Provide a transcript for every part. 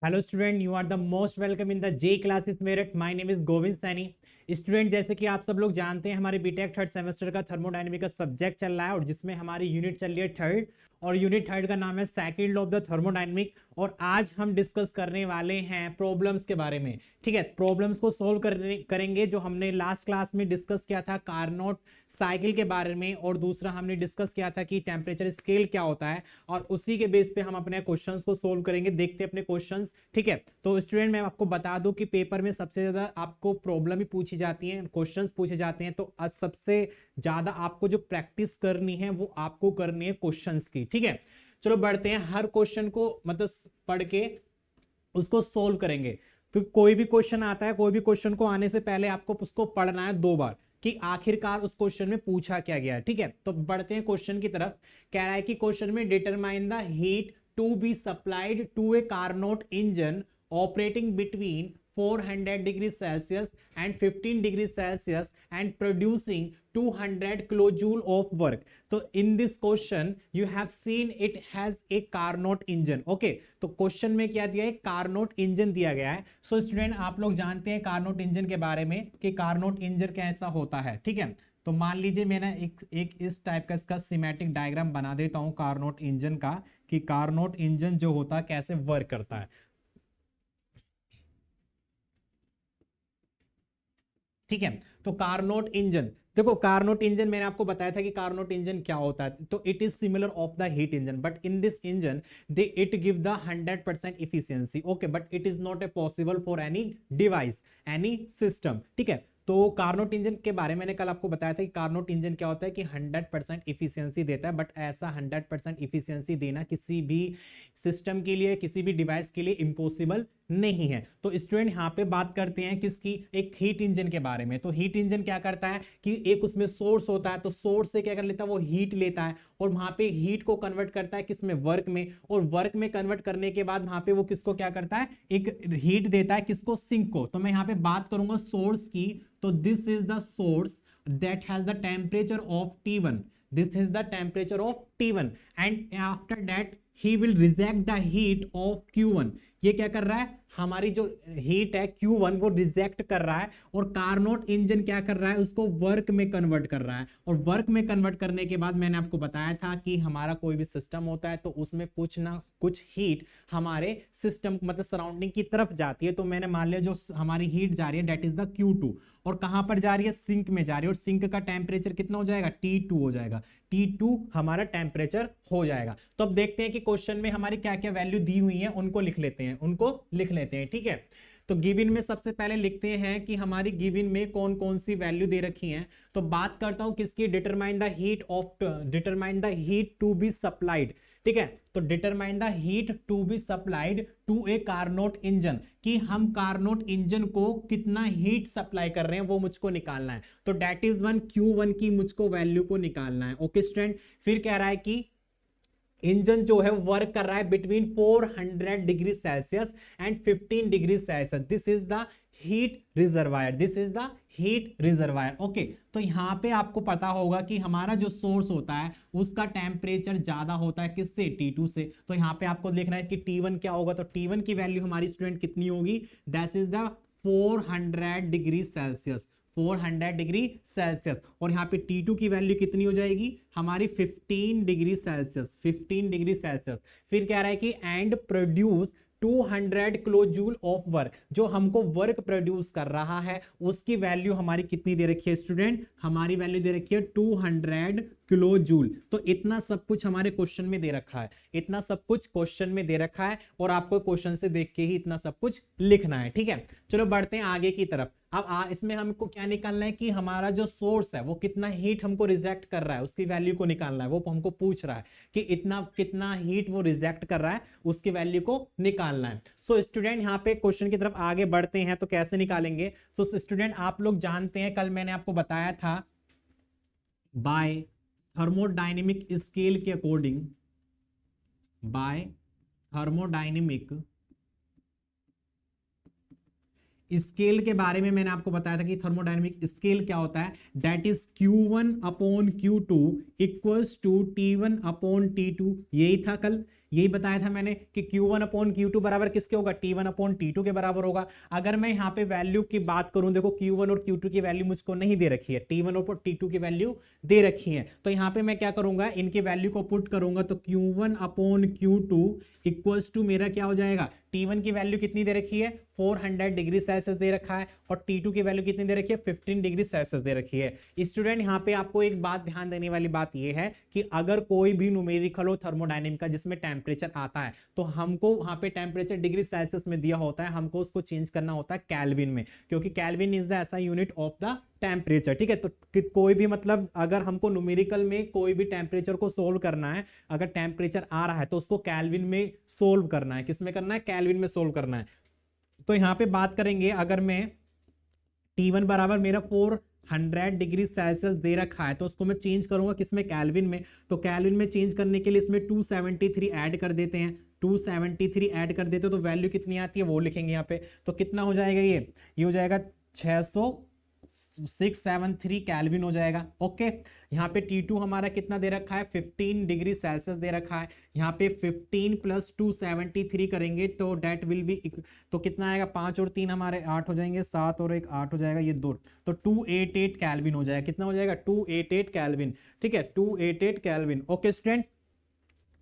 Hello student, you are the most welcome in the J classes Meerut. My name is Govind Saini. Student, जैसे कि आप सब लोग जानते हैं, हमारे बीटेक थर्ड सेमेस्टर का थर्मोडायनेमिक का सब्जेक्ट चल रहा है और जिसमें हमारी यूनिट चल रही है थर्ड। और यूनिट थर्ड का नाम है second law of the thermodynamic. और आज हम डिस्कस करने वाले हैं प्रॉब्लम्स के बारे में। ठीक है, प्रॉब्लम्स को सोल्व करेंगे जो हमने लास्ट क्लास में डिस्कस किया था कार्नोट साइकिल के बारे में, और दूसरा हमने डिस्कस किया था कि टेम्परेचर स्केल क्या होता है, और उसी के बेस पे हम अपने क्वेश्चंस को सोल्व करेंगे। देखते हैं अपने क्वेश्चंस। ठीक है, तो स्टूडेंट मैं आपको बता दूं कि पेपर में सबसे ज्यादा आपको प्रॉब्लम ही पूछी जाती है, क्वेश्चंस पूछे जाते हैं। तो आज सबसे ज्यादा आपको जो प्रैक्टिस करनी है वो आपको करनी है क्वेश्चंस की। ठीक है, चलो बढ़ते हैं। हर क्वेश्चन को मतलब पढ़ के उसको सोल्व करेंगे। तो कोई भी क्वेश्चन आता है, कोई भी क्वेश्चन को आने से पहले आपको उसको पढ़ना है 2 बार कि आखिरकार उस क्वेश्चन में पूछा क्या गया है। ठीक है, तो बढ़ते हैं क्वेश्चन की तरफ। कह रहा है कि क्वेश्चन में determine the heat to be supplied to a Carnot engine operating between 400 degree Celsius and 15 degree Celsius and producing 200 kilojoule of work. तो in this question you have seen it has a Carnot engine. Okay, तो question में क्या दिया है? Carnot engine दिया गया है। So student, आप लोग जानते हैं कार्नोट इंजन के बारे में कि कार्नोट इंजन कैसा होता है। ठीक है, तो मान लीजिए मैंने एक इस टाइप का इसका सिमेटिक डायग्राम बना देता हूं कार्नोट इंजन का, कि कार्नोट इंजन जो होता है कैसे वर्क करता है। ठीक है, तो कार्नोट इंजन, देखो कार्नोट इंजन मैंने आपको बताया था कि कार्नोट इंजन क्या होता है। तो it is similar of the heat engine, but in this engine they it give the 100% efficiency. Okay, but it is not a possible for any device, any system. ठीक है, तो कार्नोट इंजन के बारे में मैंने कल आपको बताया था कि कार्नोट इंजन क्या होता है कि 100% इफिशियंसी देता है, बट ऐसा 100% इफिशियंसी देना किसी भी सिस्टम के लिए, किसी भी डिवाइस के लिए इम्पॉसिबल नहीं है। तो स्टूडेंट यहाँ पे बात करते हैं किसकी? एक हीट इंजन के बारे में। तो हीट इंजन क्या करता है कि एक उसमें सोर्स होता है, तो सोर्स से क्या कर लेता है? वो हीट लेता है और वहां पे हीट को कन्वर्ट करता है किसमें? वर्क में। और वर्क में कन्वर्ट करने के बाद वहां पे वो किसको क्या करता है? एक हीट देता है किसको? सिंक को। तो मैं यहाँ पे बात करूंगा सोर्स की। तो this is the source that has the temperature of T1। This is the temperature of T1 and after that he will reject the heat of Q1। ये क्या कर रहा है? हमारी जो हीट है Q1 वो रिजेक्ट कर रहा है, और कार्नोट इंजन क्या कर रहा है? उसको वर्क में कन्वर्ट कर रहा है। और वर्क में कन्वर्ट करने के बाद मैंने आपको बताया था कि हमारा कोई भी सिस्टम होता है तो उसमें कुछ ना कुछ हीट हमारे सिस्टम मतलब सराउंडिंग की तरफ जाती है। तो मैंने मान लिया जो हमारी हीट जा रही है दैट इज द Q2, और कहां पर जा रही है? सिंक में जा रही है। और सिंक का टेम्परेचर कितना हो जाएगा? T2 हो जाएगा। T2 हमारा टेम्परेचर हो जाएगा। तो अब देखते हैं कि क्वेश्चन में हमारी क्या क्या वैल्यू दी हुई है, उनको लिख लेते हैं। ठीक है, तो गिवन में सबसे पहले लिखते हैं कि हमारी गिवन में कौन कौन सी वैल्यू दे रखी हैं। तो बात करता हूं किसकी? Determine the heat to be supplied. ठीक है, तो determine the heat to be supplied to a Carnot engine, कि हम कार्नोट इंजन को कितना हीट सप्लाई कर रहे हैं वो मुझको निकालना है। तो डेट इज वन Q1 की मुझको वैल्यू को निकालना है। ओके स्टूडेंट, फिर कह रहा है कि इंजन जो है वर्क कर रहा है between 400 degree Celsius and 15 degree Celsius. This is the heat reservoir. Okay, तो यहां पे आपको पता होगा कि हमारा जो सोर्स होता है उसका टेम्परेचर ज्यादा होता है किससे? T2 से। तो यहां पे आपको देखना है कि T1 क्या होगा। तो T1 की वैल्यू हमारी स्टूडेंट कितनी होगी? That is the 400 degree Celsius. 400 degree Celsius. और यहाँ पे T2 की वैल्यू कितनी हो जाएगी हमारी? 15 डिग्री सेल्सियस। 15 degree Celsius. फिर कह रहा है कि and produce 200 kilo joule of work. जो हमको वर्क प्रोड्यूस कर रहा है उसकी वैल्यू हमारी कितनी दे रखी है स्टूडेंट? हमारी वैल्यू दे रखी है 200 किलो जूल। तो इतना सब कुछ हमारे क्वेश्चन में दे रखा है, इतना सब कुछ क्वेश्चन में दे रखा है, और आपको क्वेश्चन से देख के ही इतना सब कुछ लिखना है। ठीक है, चलो बढ़ते हैं आगे की तरफ। अब इसमें हमको क्या निकालना है कि हमारा जो सोर्स है वो कितना हीट हमको रिजेक्ट कर रहा है, उसकी वैल्यू को निकालना है। वो हमको पूछ रहा है कि इतना कितना हीट वो रिजेक्ट कर रहा है, उसकी वैल्यू को निकालना है। सो स्टूडेंट, यहाँ पे क्वेश्चन की तरफ आगे बढ़ते हैं तो कैसे निकालेंगे। सो स्टूडेंट, आप लोग जानते हैं कल मैंने आपको बताया था बाय थर्मोडायनेमिक स्केल के अकॉर्डिंग, बाय थर्मोडायनेमिक स्केल के बारे में मैंने आपको बताया था कि थर्मोडायनेमिक स्केल क्या होता है। That is Q1 upon Q2 equals to T1 upon T2। यही था कल, यही बताया था मैंने कि Q1 अपॉन Q2 बराबर किसके होगा, T1 अपॉन T2 के बराबर होगा। अगर मैं यहाँ पे वैल्यू की बात करूं, देखो Q1 और Q2 की वैल्यू मुझको नहीं दे रखी है, T1 और T2 की वैल्यू दे रखी है, तो यहाँ पे मैं क्या करूंगा, इनकी वैल्यू को पुट करूंगा, तो Q1 upon Q2 equals to मेरा क्या हो जाएगा, T1 की वैल्यू कितनी दे रखी है, 400 डिग्री सेल्सियस दे रखा है, और T2 की वैल्यू कितनी दे रखी है, 15 डिग्री सेल्सियस दे रखी है। स्टूडेंट यहाँ पे आपको एक बात ध्यान देने वाली बात यह है कि अगर कोई भी न्यूमेरिकल हो थर्मोडायनेमिक का जिसमें टेम्परेचर आता है, तो हमको वहां पे टेम्परेचर डिग्री सेल्सियस में दिया होता है, हमको उसको चेंज करना होता है केल्विन में, क्योंकि केल्विन इज द ऐसा यूनिट ऑफ द टेम्परेचर। ठीक है, तो कोई भी मतलब अगर हमको न्यूमेरिकल में कोई भी टेम्परेचर को सोल्व करना है, अगर टेम्परेचर आ रहा है तो उसको केल्विन में सोल्व करना है, किसमें करना है, केल्विन में सोल्व करना है। तो यहां पे बात करेंगे, अगर मैं T1 बराबर मेरा 400 डिग्री सेल्सियस दे रखा है, तो उसको मैं चेंज करूंगा किसमें, केल्विन में। तो केल्विन में चेंज करने के लिए इसमें 273 ऐड कर देते हैं, 273 ऐड कर देते हो तो वैल्यू कितनी आती है वो लिखेंगे यहाँ पे। तो कितना हो जाएगा, ये हो जाएगा 673 केल्विन हो जाएगा। ओके, यहाँ पे T2 हमारा कितना दे रखा है, 15 डिग्री सेल्सियस दे रखा है। यहाँ पे 15 प्लस 273 करेंगे तो डेट विल बी, तो कितना आएगा, 5 और 3 हमारे 8 हो जाएंगे, 7 और 1 8 हो जाएगा, ये 2, तो 288 केल्विन हो जाएगा। कितना हो जाएगा, 288 केल्विन। ठीक है, 288 केल्विन। ओके स्टूडेंट,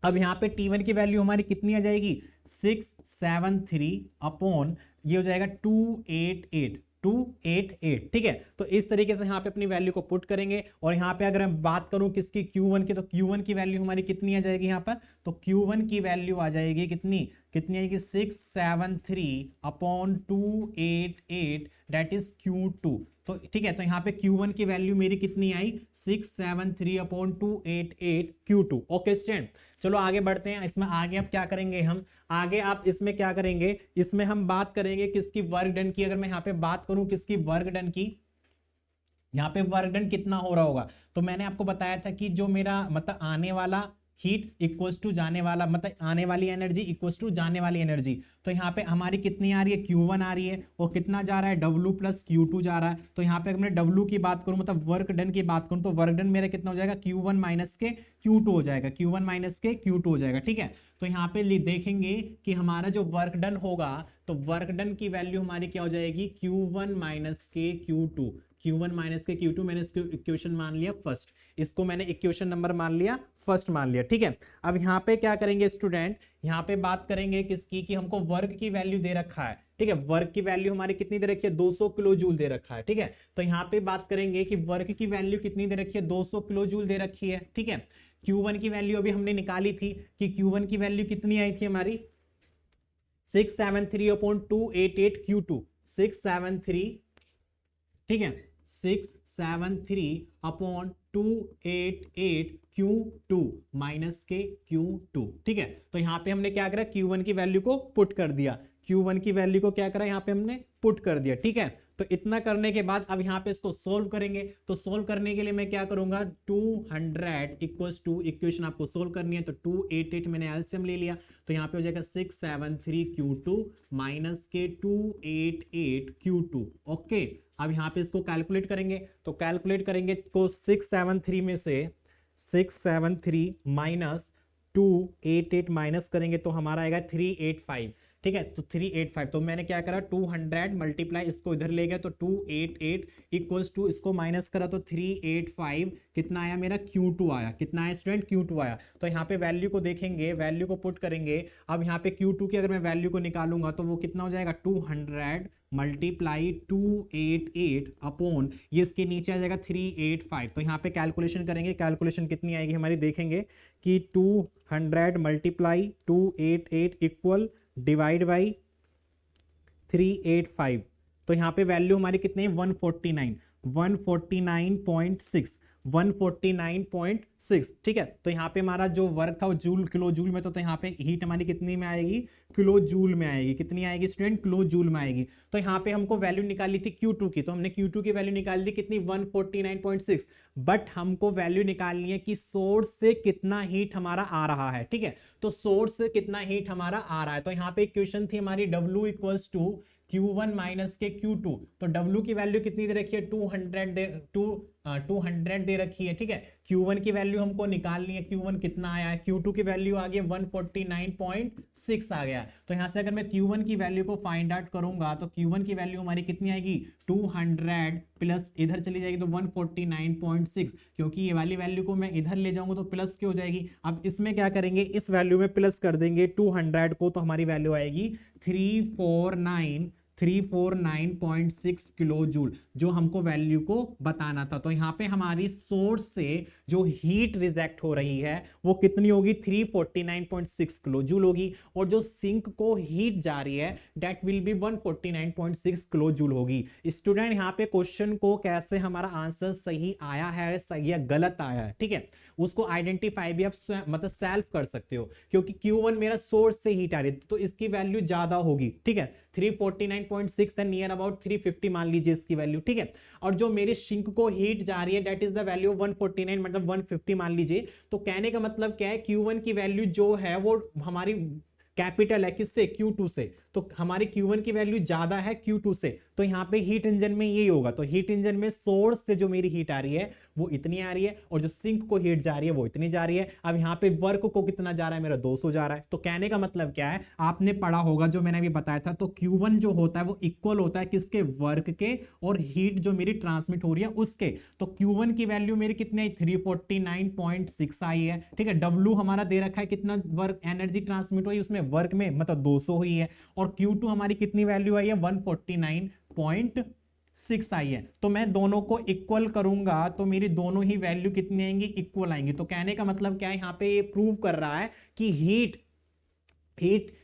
अब यहाँ पे T1 की वैल्यू हमारी कितनी आ जाएगी, 673 अपॉन ये हो जाएगा 288। ठीक है, तो इस तरीके से यहाँ पे अपनी वैल्यू को पुट करेंगे। और यहाँ पे अगर मैं बात करूं किसकी, Q1 की, तो Q1 की वैल्यू हमारी कितनी आ जाएगी यहाँ पर, तो Q1 की वैल्यू आ जाएगी कितनी आएगी, 673 अपॉन 288 दैट इज Q2। तो ठीक है, तो यहाँ पे Q1 की वैल्यू मेरी कितनी आई, 673 अपॉन 288 Q2। ओके स्टूडेंट, चलो आगे बढ़ते हैं। इसमें आगे अब क्या करेंगे हम, आगे आप इसमें क्या करेंगे, इसमें हम बात करेंगे किसकी, वर्क डन की। अगर मैं यहाँ पे बात करूं किसकी, वर्क डन की, यहाँ पे वर्क डन कितना हो रहा होगा, तो मैंने आपको बताया था कि जो मेरा मतलब आने वाला हीट इक्वल्स टू जाने वाला, मतलब आने वाली एनर्जी इक्वल्स टू जाने वाली एनर्जी। तो यहाँ पे हमारी कितनी आ रही है, Q1 आ रही है, और कितना जा रहा है, W प्लस Q2 जा रहा है। तो यहाँ पे अगर मैं W की बात करूं, मतलब वर्क डन की बात करूं, तो वर्क डन मेरा कितना हो जाएगा, Q1 माइनस के Q2 हो जाएगा, Q1 माइनस के Q2 हो जाएगा। ठीक है, तो यहाँ पे देखेंगे कि हमारा जो वर्क डन होगा, तो वर्क डन की वैल्यू हमारी क्या हो जाएगी, Q1 माइनस के Q2, Q1 माइनस के Q2, मैंने इसको इक्वेशन मान लिया फर्स्ट, इसको मैंने इक्वेशन नंबर मान लिया फर्स्ट मान लिया। ठीक है, अब यहाँ पे क्या करेंगे स्टूडेंट, यहाँ पे बात करेंगे किसकी, कि हमको वर्क की वैल्यू दे रखा है। ठीक है, वर्क की वैल्यू हमारी कितनी दे रखी है, 200 किलो जूल दे रखा है। ठीक है, तो यहाँ पे बात करेंगे कि वर्क की वैल्यू कितनी दे रखी है, 200 किलो जूल दे रखी है। ठीक है, Q1 की वैल्यू अभी हमने निकाली थी कि Q1 की वैल्यू कितनी आई थी हमारी, 673 अपॉन 288 Q2, 673। ठीक है, 673 अपॉन 288 Q2 माइनस के Q2। ठीक है, तो यहां पे हमने क्या करा, Q1 की वैल्यू को पुट कर दिया, Q1 की वैल्यू को क्या करा, यहां पे हमने पुट कर दिया। ठीक है, तो इतना करने के बाद अब यहां पे इसको सोल्व करेंगे। तो सोल्व करने के लिए मैं क्या करूंगा, 200 इक्वल्स टू, इक्वेशन आपको सोल्व करनी है, तो 288 मैंने एलसीएम ले लिया, तो यहां पे हो जाएगा 673 Q2 माइनस के 288 Q2। ओके, अब यहां पे इसको कैलकुलेट करेंगे, तो कैलकुलेट करेंगे तो 673 में से 673 माइनस 288 माइनस करेंगे तो हमारा आएगा 385। ठीक है, तो 385, तो मैंने क्या करा, 200 मल्टीप्लाई इसको इधर ले गया, तो 288 इक्वल्स टू इसको माइनस करा तो 385, कितना आया मेरा, Q2 आया। कितना आया स्टूडेंट, Q2 आया। तो यहाँ पे वैल्यू को देखेंगे, वैल्यू को पुट करेंगे। अब यहाँ पे Q2 की अगर मैं वैल्यू को निकालूंगा तो वो कितना हो जाएगा, 200 मल्टीप्लाई 288 अपॉन ये इसके नीचे आ जाएगा 385। तो यहाँ पे कैलकुलेशन करेंगे, कैलकुलेशन कितनी आएगी हमारी, देखेंगे कि 200 मल्टीप्लाई 288 इक्वल डिवाइड बाई 385। तो यहाँ पे वैल्यू हमारी कितनी है, 149, 149.6, 149.6। ठीक है, तो यहाँ पे हमारा जो वर्क था वो जूल, किलो जूल में, तो यहाँ पे हीट हमारी कितनी में आएगी, किलो जूल में आएगी। कितनी आएगी स्टूडेंट, किलो जूल में आएगी। तो यहाँ पे हमको वैल्यू निकाली थी Q2 की, तो हमने Q2 की वैल्यू निकाली थी कितनी, 149.6। बट हमको वैल्यू निकालनी है कि सोर्स से कितना हीट हमारा आ रहा है। ठीक है, तो सोर्स से कितना हीट हमारा आ रहा है, तो यहाँ पे इक्वेशन थी हमारी W equals to Q1 minus के Q2। तो W की वैल्यू कितनी दे रखी है, 200 दे रखी है। ठीक है, Q1 की वैल्यू हमको निकालनी है, Q1 कितना आया है, Q2 की वैल्यू आ गई 149.6 आ गया। तो यहां से अगर मैं Q1 की वैल्यू को फाइंड आउट करूंगा तो Q1 की वैल्यू हमारी कितनी आएगी 200 प्लस इधर चली जाएगी तो 149.6, क्योंकि ये वाली वैल्यू को मैं इधर ले जाऊंगा तो प्लस की हो जाएगी। अब इसमें क्या करेंगे, इस वैल्यू में प्लस कर देंगे 200 को, तो हमारी वैल्यू आएगी 349.6 किलो जूल, जो हमको वैल्यू को बताना था। तो यहाँ पे हमारी सोर्स से जो हीट रिजेक्ट हो रही है वो कितनी होगी 349.6 किलो जूल होगी, और जो सिंक को हीट जा रही है that will B 149.6 kilo joule होगी। स्टूडेंट यहाँ पे क्वेश्चन को कैसे हमारा आंसर सही आया है, सही या गलत आया है, ठीक है, उसको आइडेंटिफाई भी आप मतलब सेल्फ कर सकते हो, क्योंकि Q1 मेरा सोर्स से हीट आ रही है तो इसकी वैल्यू ज्यादा होगी, ठीक है, 349.6 है, नियर अबाउट 350 मान लीजिए इसकी वैल्यू, ठीक है। और जो मेरी सिंक को हीट जा रही है दैट इज द वैल्यू 149 मतलब 150 मान लीजिए। तो कहने का मतलब क्या है, Q1 की वैल्यू जो है वो हमारी कैपिटल है किससे, Q2 से, तो हमारी Q1 की वैल्यू ज्यादा है Q2 से। तो यहाँ पे हीट इंजन में यही होगा, तो हीट इंजन में सोर्स से जो मेरी हीट आ रही है वो इतनी आ रही है, और जो सिंक को हीट जा रही है वो इतनी जा रही है। अब यहाँ पे वर्क को कितना जा रहा है, मेरा 200 जा रहा है। तो कहने का मतलब क्या है, आपने पढ़ा होगा जो मैंने अभी बताया था, तो Q1 जो होता है वो इक्वल होता है किसके, वर्क के, और हीट जो मेरी ट्रांसमिट हो रही है उसके। तो Q1 की वैल्यू मेरी कितनी आई 349.6 आई है, ठीक है। W हमारा दे रखा है कितना वर्क एनर्जी ट्रांसमिट हुई उसमें, वर्क में मतलब 200 हुई है, और Q2 हमारी कितनी वैल्यू आई है 149.6 आई है। तो मैं दोनों को इक्वल करूंगा तो मेरी दोनों ही वैल्यू कितनी आएंगी, इक्वल आएंगी। तो कहने का मतलब क्या है, यहां पे ये प्रूव कर रहा है कि heat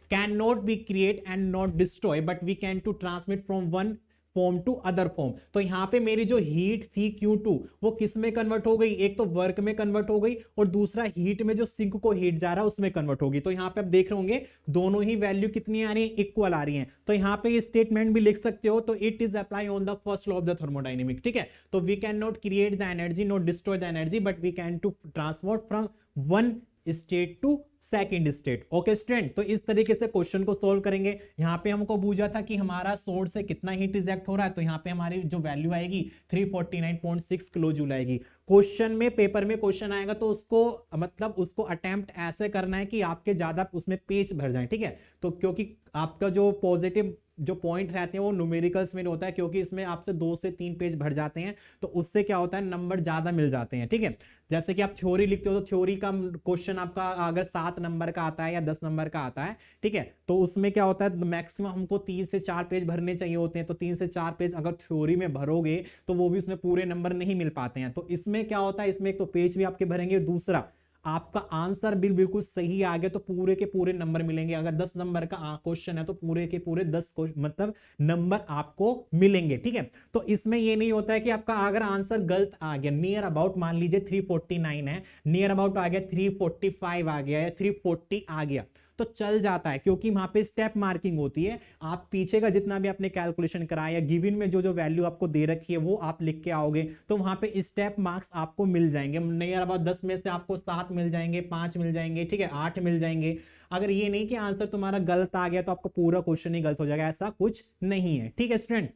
can not be create and not destroy but we can to transmit from one form to other form. तो यहां पे मेरी जो हीट थी Q2 वो किस में कन्वर्ट हो गई, एक तो वर्क में कन्वर्ट हो गई, और दूसरा हीट में जो सिंक को हीट जा रहा है उसमें कन्वर्ट होगी। तो यहां पे आप देख रहे होंगे दोनों ही वैल्यू कितनी आ रही है, इक्वल आ रही है। तो यहां पे ये स्टेटमेंट भी लिख सकते हो, तो it is apply on the first law of the thermodynamic, ठीक है। तो we can not create the energy, not destroy the energy, but we can to transport from one state to second state. Okay student, तो इस तरीके से question को solve करेंगे। यहां पे हमको पूछा था कि हमारा सोर्स से कितना हीट रिजेक्ट हो रहा है, तो यहां पे हमारी जो वैल्यू आएगी 349.6 किलो जूल आएगी। क्वेश्चन में, पेपर में क्वेश्चन आएगा तो उसको मतलब उसको अटेम्प्ट ऐसे करना है कि आपके ज्यादा उसमें पेज भर जाए, ठीक है। तो क्योंकि आपका जो पॉजिटिव जो पॉइंट रहते हैं वो न्यूमेरिकल्स में होता है, क्योंकि इसमें आपसे 2 से 3 पेज भर जाते हैं, तो उससे क्या होता है नंबर ज्यादा मिल जाते हैं, ठीक है। जैसे कि आप थ्योरी लिखते हो तो थ्योरी का क्वेश्चन आपका अगर 7 नंबर का आता है या 10 नंबर का आता है, ठीक है, तो उसमें क्या होता है मैक्सिमम हमको 3 से 4 पेज भरने चाहिए होते हैं। तो 3 से 4 पेज अगर थ्योरी में भरोगे तो वो भी उसमें पूरे नंबर नहीं मिल पाते हैं। तो इसमें क्या होता है, इसमें एक तो पेज भी आपके भरेंगे, दूसरा आपका आंसर बिल्कुल सही आ गया तो पूरे के पूरे नंबर मिलेंगे। अगर 10 नंबर का क्वेश्चन है तो पूरे के पूरे 10 मतलब नंबर आपको मिलेंगे, ठीक है। तो इसमें ये नहीं होता है कि आपका अगर आंसर गलत आ गया, नियर अबाउट मान लीजिए 349 है, नियर अबाउट आ गया 345 आ गया या 340 आ गया तो चल जाता है, क्योंकि वहां पे स्टेप मार्किंग होती है। आप पीछे का जितना भी आपने कैलकुलेशन कराया, गिवन में जो जो वैल्यू आपको दे रखी है वो आप लिख के आओगे, तो वहां पे स्टेप मार्क्स आपको मिल जाएंगे। नियर अबाउट 10 में से आपको 7 मिल जाएंगे, 5 मिल जाएंगे, ठीक है, 8 मिल जाएंगे। अगर ये नहीं कि आंसर तुम्हारा गलत आ गया तो आपका पूरा क्वेश्चन ही गलत हो जाएगा, ऐसा कुछ नहीं है, ठीक है स्टूडेंट।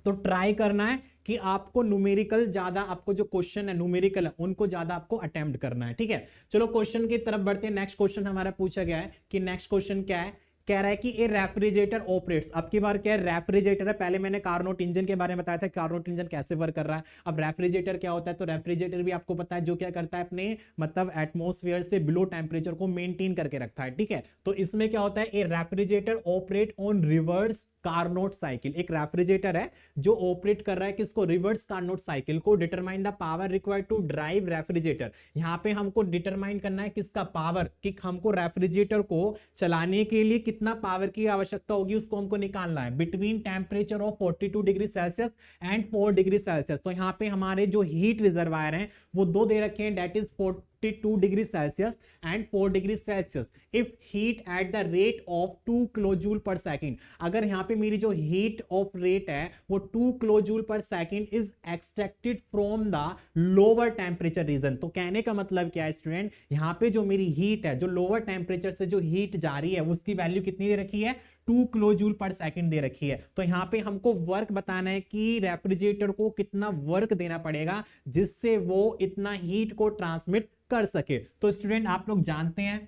तो ट्राई करना है कि आपको न्यूमेरिकल ज्यादा, आपको जो क्वेश्चन है न्यूमेरिकल है उनको ज्यादा आपको अटेम्प्ट करना है, ठीक है। चलो क्वेश्चन की तरफ बढ़ते हैं। नेक्स्ट क्वेश्चन हमारा पूछा गया है कि नेक्स्ट क्वेश्चन क्या है, कह रहा है कि ए रेफ्रिजरेटर ऑपरेट्स। अब की बार क्या है, रेफ्रिजरेटर है। पहले मैंने कार्नोट इंजन के बारे में बताया था, कार्नोट इंजन कैसे वर्क कर रहा है। अब रेफ्रिजरेटर क्या होता है, तो रेफ्रिजरेटर भी आपको पता है जो क्या करता है, अपने मतलब एटमॉस्फेयर से बिलो टेम्परेचर को मेंटेन करके रखता है, ठीक है। तो इसमें क्या होता है, a refrigerator operate on reverse Carnot cycle. एक रेफ्रिजरेटर है जो ऑपरेट कर रहा है किसको, रिवर्स कार्नोट साइकिल को। Determine the power required to drive refrigerator. यहां पे हमको डिटरमाइन करना है किसका, पावर, कि हमको रेफ्रिजरेटर को चलाने के लिए कितना पावर की आवश्यकता होगी उसको हमको निकालना है। Between temperature of 42 degree Celsius and 4 degree Celsius. तो यहाँ पे हमारे जो हीट रिजर्वायर हैं वो 2 दे रखे हैं, that is 42 degree Celsius and 4 degree Celsius if heat at the rate of 2 kilojoule per second. अगर यहाँ पे मेरी जो हीट ऑफ रेट है वो 2 kilojoule per second is extracted from the lower temperature region. तो कहने का मतलब क्या है स्टूडेंट, यहाँ पे जो मेरी हीट है, जो लोअर टेम्परेचर से जो हीट जा रही है उसकी वैल्यू कितनी दे रखी है, 2 किलो जूल पर सेकंड दे रखी है। तो यहाँ पे हमको वर्क बताना है कि रेफ्रिजरेटर को कितना वर्क देना पड़ेगा जिससे वो इतना हीट को ट्रांसमिट कर सके। तो स्टूडेंट आप लोग जानते हैं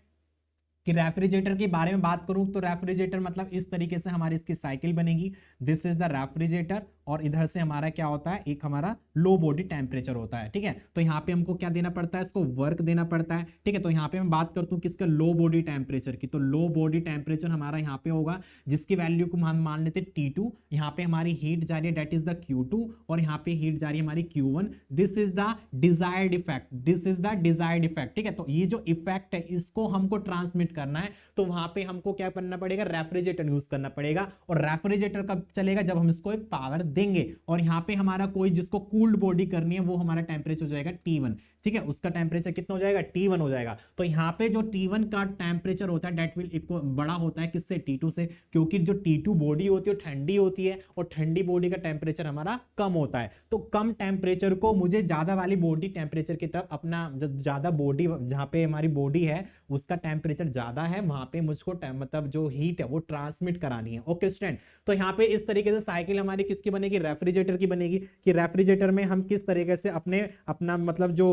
कि रेफ्रिजरेटर के बारे में बात करूं तो रेफ्रिजरेटर मतलब इस तरीके से हमारी इसकी साइकिल बनेगी। दिस इज द रेफ्रिजरेटर और इधर से हमारा क्या होता है, एक हमारा लो बॉडी टेम्परेचर होता है। ठीक है, तो यहाँ पे हमको क्या देना पड़ता है, इसको वर्क देना पड़ता है। ठीक है, तो यहाँ पे मैं बात करता हूँ किसका, लो बॉडी टेम्परेचर की। तो लो बॉडी टेम्परेचर हमारा यहाँ पे होगा जिसकी वैल्यू को हम मान लेते हैं T2। यहाँ पे हमारी हीट जा रही है डेट इज द Q2 और यहाँ पे हीट जा रही है हमारी Q1। This is the desired effect, this is the desired effect. ठीक है, तो ये जो इफेक्ट है इसको हमको ट्रांसमिट करना है, तो वहां पे हमको क्या करना पड़ेगा, रेफ्रिजरेटर यूज करना पड़ेगा। और रेफ्रिजरेटर कब चलेगा, जब हम इसको एक पावर देंगे। और यहाँ पे हमारा कोई जिसको कूल्ड बॉडी करनी है वो हमारा टेम्परेचर हो जाएगा T1। ठीक है, उसका टेम्परेचर कितना हो जाएगा, T1 हो जाएगा। तो यहाँ पे जो T1 का टेम्परेचर होता है डेट विल इक्वल बड़ा होता है किससे, T2 से, क्योंकि जो T2 बॉडी होती है वो ठंडी होती है और ठंडी बॉडी का टेम्परेचर हमारा कम होता है। तो कम टेम्परेचर को मुझे ज्यादा वाली बॉडी टेम्परेचर की तरफ अपना, ज्यादा बॉडी जहाँ पे हमारी बॉडी है उसका टेम्परेचर ज्यादा है वहां पे मुझको मतलब जो हीट है वो ट्रांसमिट करानी है। ओके स्टूडेंट, तो यहाँ पे इस तरीके से साइकिल हमारी किसकी बनेगी, रेफ्रिजरेटर की बनेगी। कि रेफ्रिजरेटर में हम किस तरीके से अपना मतलब जो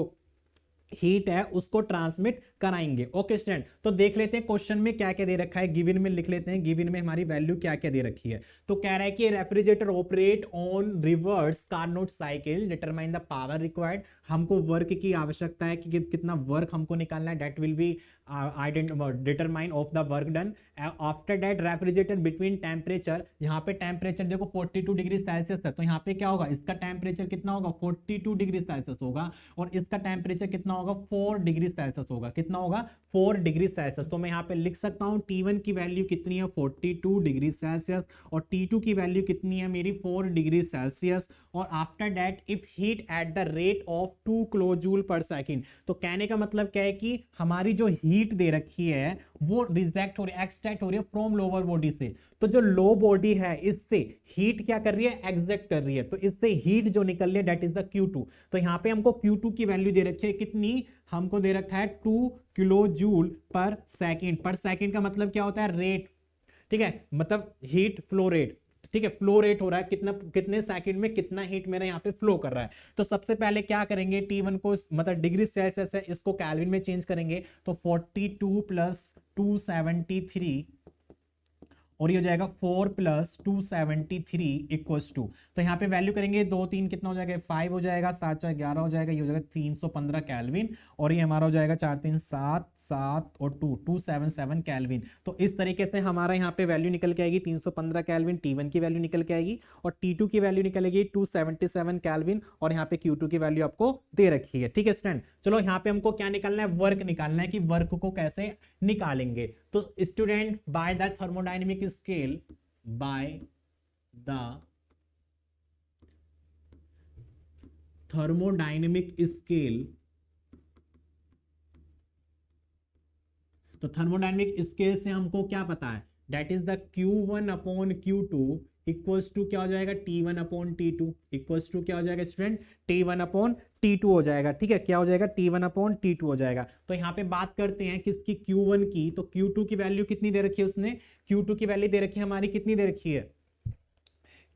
हीट है उसको ट्रांसमिट कराएंगे। ओके स्टूडेंट, तो देख लेते हैं क्वेश्चन में क्या क्या दे रखा है, गिवन में लिख लेते हैं, गिवन में हमारी वैल्यू क्या क्या दे रखी है। तो कह रहा है कि refrigerator operate on reverse Carnot cycle, determine the power required. हमको वर्क की आवश्यकता है कि कितना वर्क हमको निकालना है, that will be determine of the work done. After that refrigerator between temperature, यहाँ पे टेम्परेचर देखो 42 डिग्री सेल्सियस है, तो यहाँ पे क्या होगा, इसका टेम्परेचर कितना होगा, 42 डिग्री सेल्सियस होगा और इसका टेम्परेचर कितना होगा, 4 डिग्री सेल्सियस होगा। कितना होगा, 4 डिग्री सेल्सियस। तो मैं यहाँ पे लिख सकता हूँ T1 की वैल्यू कितनी है, 42 डिग्री सेल्सियस और T2 की वैल्यू कितनी है मेरी, 4 डिग्री सेल्सियस। और after that if heat at the rate of 2 kilo joule पर सेकेंड, तो कहने का मतलब क्या है कि हमारी जो हीट दे रखी है वो रिजेक्ट हो रही है, एक्सट्रैक्ट हो रही है फ्रॉम लोअर बॉडी से। तो जो लो बॉडी है इससे हीट क्या कर रही है, एग्जैक्ट कर रही है, तो इससे हीट जो निकल रही है दैट इज द Q2। तो यहाँ पे हमको Q2 की वैल्यू दे रखी है कितनी, हमको दे रखा है 2 किलो जूल पर सेकेंड। पर सेकेंड का मतलब क्या होता है, रेट। ठीक है, मतलब हीट फ्लो रेट। ठीक है, फ्लो रेट हो रहा है कितना, कितने सेकंड में कितना हीट मेरा यहाँ पे फ्लो कर रहा है। तो सबसे पहले क्या करेंगे, T1 को मतलब डिग्री सेल्सियस है इसको केल्विन में चेंज करेंगे। तो 42 प्लस 273 और ये हो जाएगा 4 प्लस 273 इक्वल्स टू, तो यहाँ पे वैल्यू करेंगे 2 3 कितना हो जाएगा, 5 हो जाएगा, 7 4 11 हो जाएगा, ये हो जाएगा 315 केल्विन और ये हमारा हो जाएगा 4 3 7 7 और 2 277 केल्विन। तो इस तरीके से हमारा यहाँ पे वैल्यू निकल के आएगी 315 केल्विन, T1 की वैल्यू निकल के आएगी और T2 की वैल्यू निकलेगी 277 केल्विन और यहाँ पे Q2 की वैल्यू आपको दे रखी है। ठीक है स्टूडेंट, चलो यहाँ पे हमको क्या निकालना है, वर्क निकालना है कि वर्क को कैसे निकालेंगे। तो student by the thermodynamic scale, by the thermodynamic scale, तो थर्मोडायनेमिक स्केल से हमको क्या पता है, that is the Q1 upon Q2 equals to क्या हो जाएगा, T1 upon T2 equals to क्या हो जाएगा स्टूडेंट, T1 अपॉन T2 हो जाएगा। ठीक है, क्या हो जाएगा, T1 अपॉन T2 हो जाएगा। तो यहाँ पे बात करते हैं किसकी, Q1 की। तो Q2 की वैल्यू कितनी दे रखी है उसने, Q2 की वैल्यू दे रखी है हमारी, कितनी दे रखी है,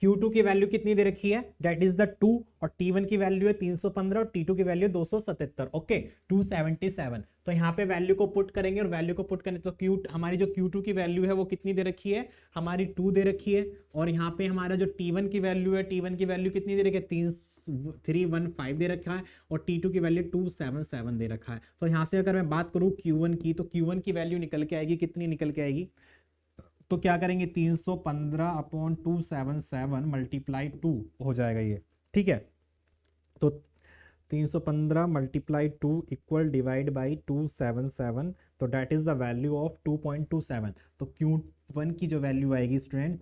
Q2 की वैल्यू कितनी दे रखी है, दैट इज द 2 और T1 की वैल्यू है 315 और T2 की वैल्यू 277। ओके 277। तो यहाँ पे वैल्यू को पुट करेंगे और वैल्यू को पुट करें तो हमारी जो Q2 की वैल्यू है वो कितनी दे रखी है, हमारी 2 दे रखी है और यहाँ पे हमारा जो T1 की वैल्यू है, T1 की वैल्यू कितनी दे रखी है, 315 दे रखा है और T2 की वैल्यू 277 दे रखा है। तो यहाँ से अगर मैं बात करूं Q1 की, तो Q1 की वैल्यू निकल के आएगी, कितनी निकल के आएगी, तो क्या करेंगे 315 अपॉन 277 मल्टीप्लाई 2 हो जाएगा ये। ठीक है, तो 315 मल्टीप्लाई 2 इक्वल डिवाइड बाई 277, तो that is the value of 2.27। तो Q1 की जो वैल्यू आएगी स्टूडेंट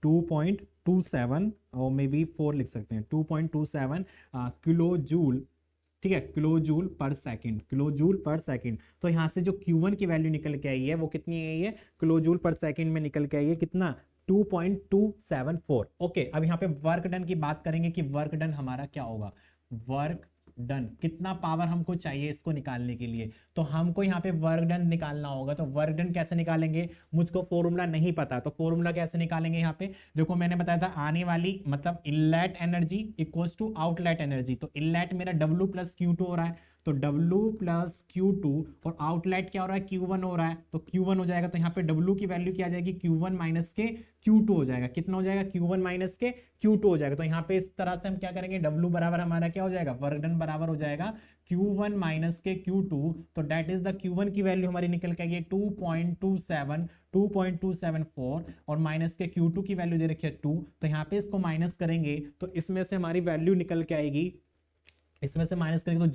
2.27 और मे बी 4 लिख सकते हैं, 2.27 किलो जूल। ठीक है, kilo joule per second, kilo joule per second. तो यहाँ से जो Q1 की वैल्यू निकल के आई है वो कितनी है, ये किलो जूल पर सेकंड में निकल के आई है कितना, 2.274। ओके, अब यहाँ पे वर्क डन की बात करेंगे कि वर्क डन हमारा क्या होगा, वर्क डन, कितना पावर हमको चाहिए इसको निकालने के लिए, तो हमको यहाँ पे वर्क डन निकालना होगा। तो वर्क डन कैसे निकालेंगे, मुझको फॉर्मूला नहीं पता, तो फॉर्मूला कैसे निकालेंगे, यहाँ पे देखो मैंने बताया था आने वाली मतलब inlet energy equals to outlet energy. तो इनलेट मेरा W प्लस Q2 हो रहा है, तो W प्लस Q2, और आउटलेट क्या हो रहा है, Q1 हो रहा है, तो Q1 हो जाएगा। तो यहाँ पे W की वैल्यू क्या आ जाएगी, Q1 माइनस के Q2 हो जाएगा। कितना हो जाएगा, Q1 माइनस के Q2 हो जाएगा। तो यहाँ पे इस तरह से हम क्या करेंगे, W बराबर हमारा क्या हो जाएगा, वर्क डन बराबर हो जाएगा Q1 माइनस के Q2। तो डेट इज द Q1 की वैल्यू हमारी निकल के आएगी 2.274, और माइनस के Q2 की वैल्यू दे रखी है 2। तो यहाँ पे इसको माइनस करेंगे तो इसमें से हमारी वैल्यू निकल के आएगी, इसमें से माइनस करेंगे तो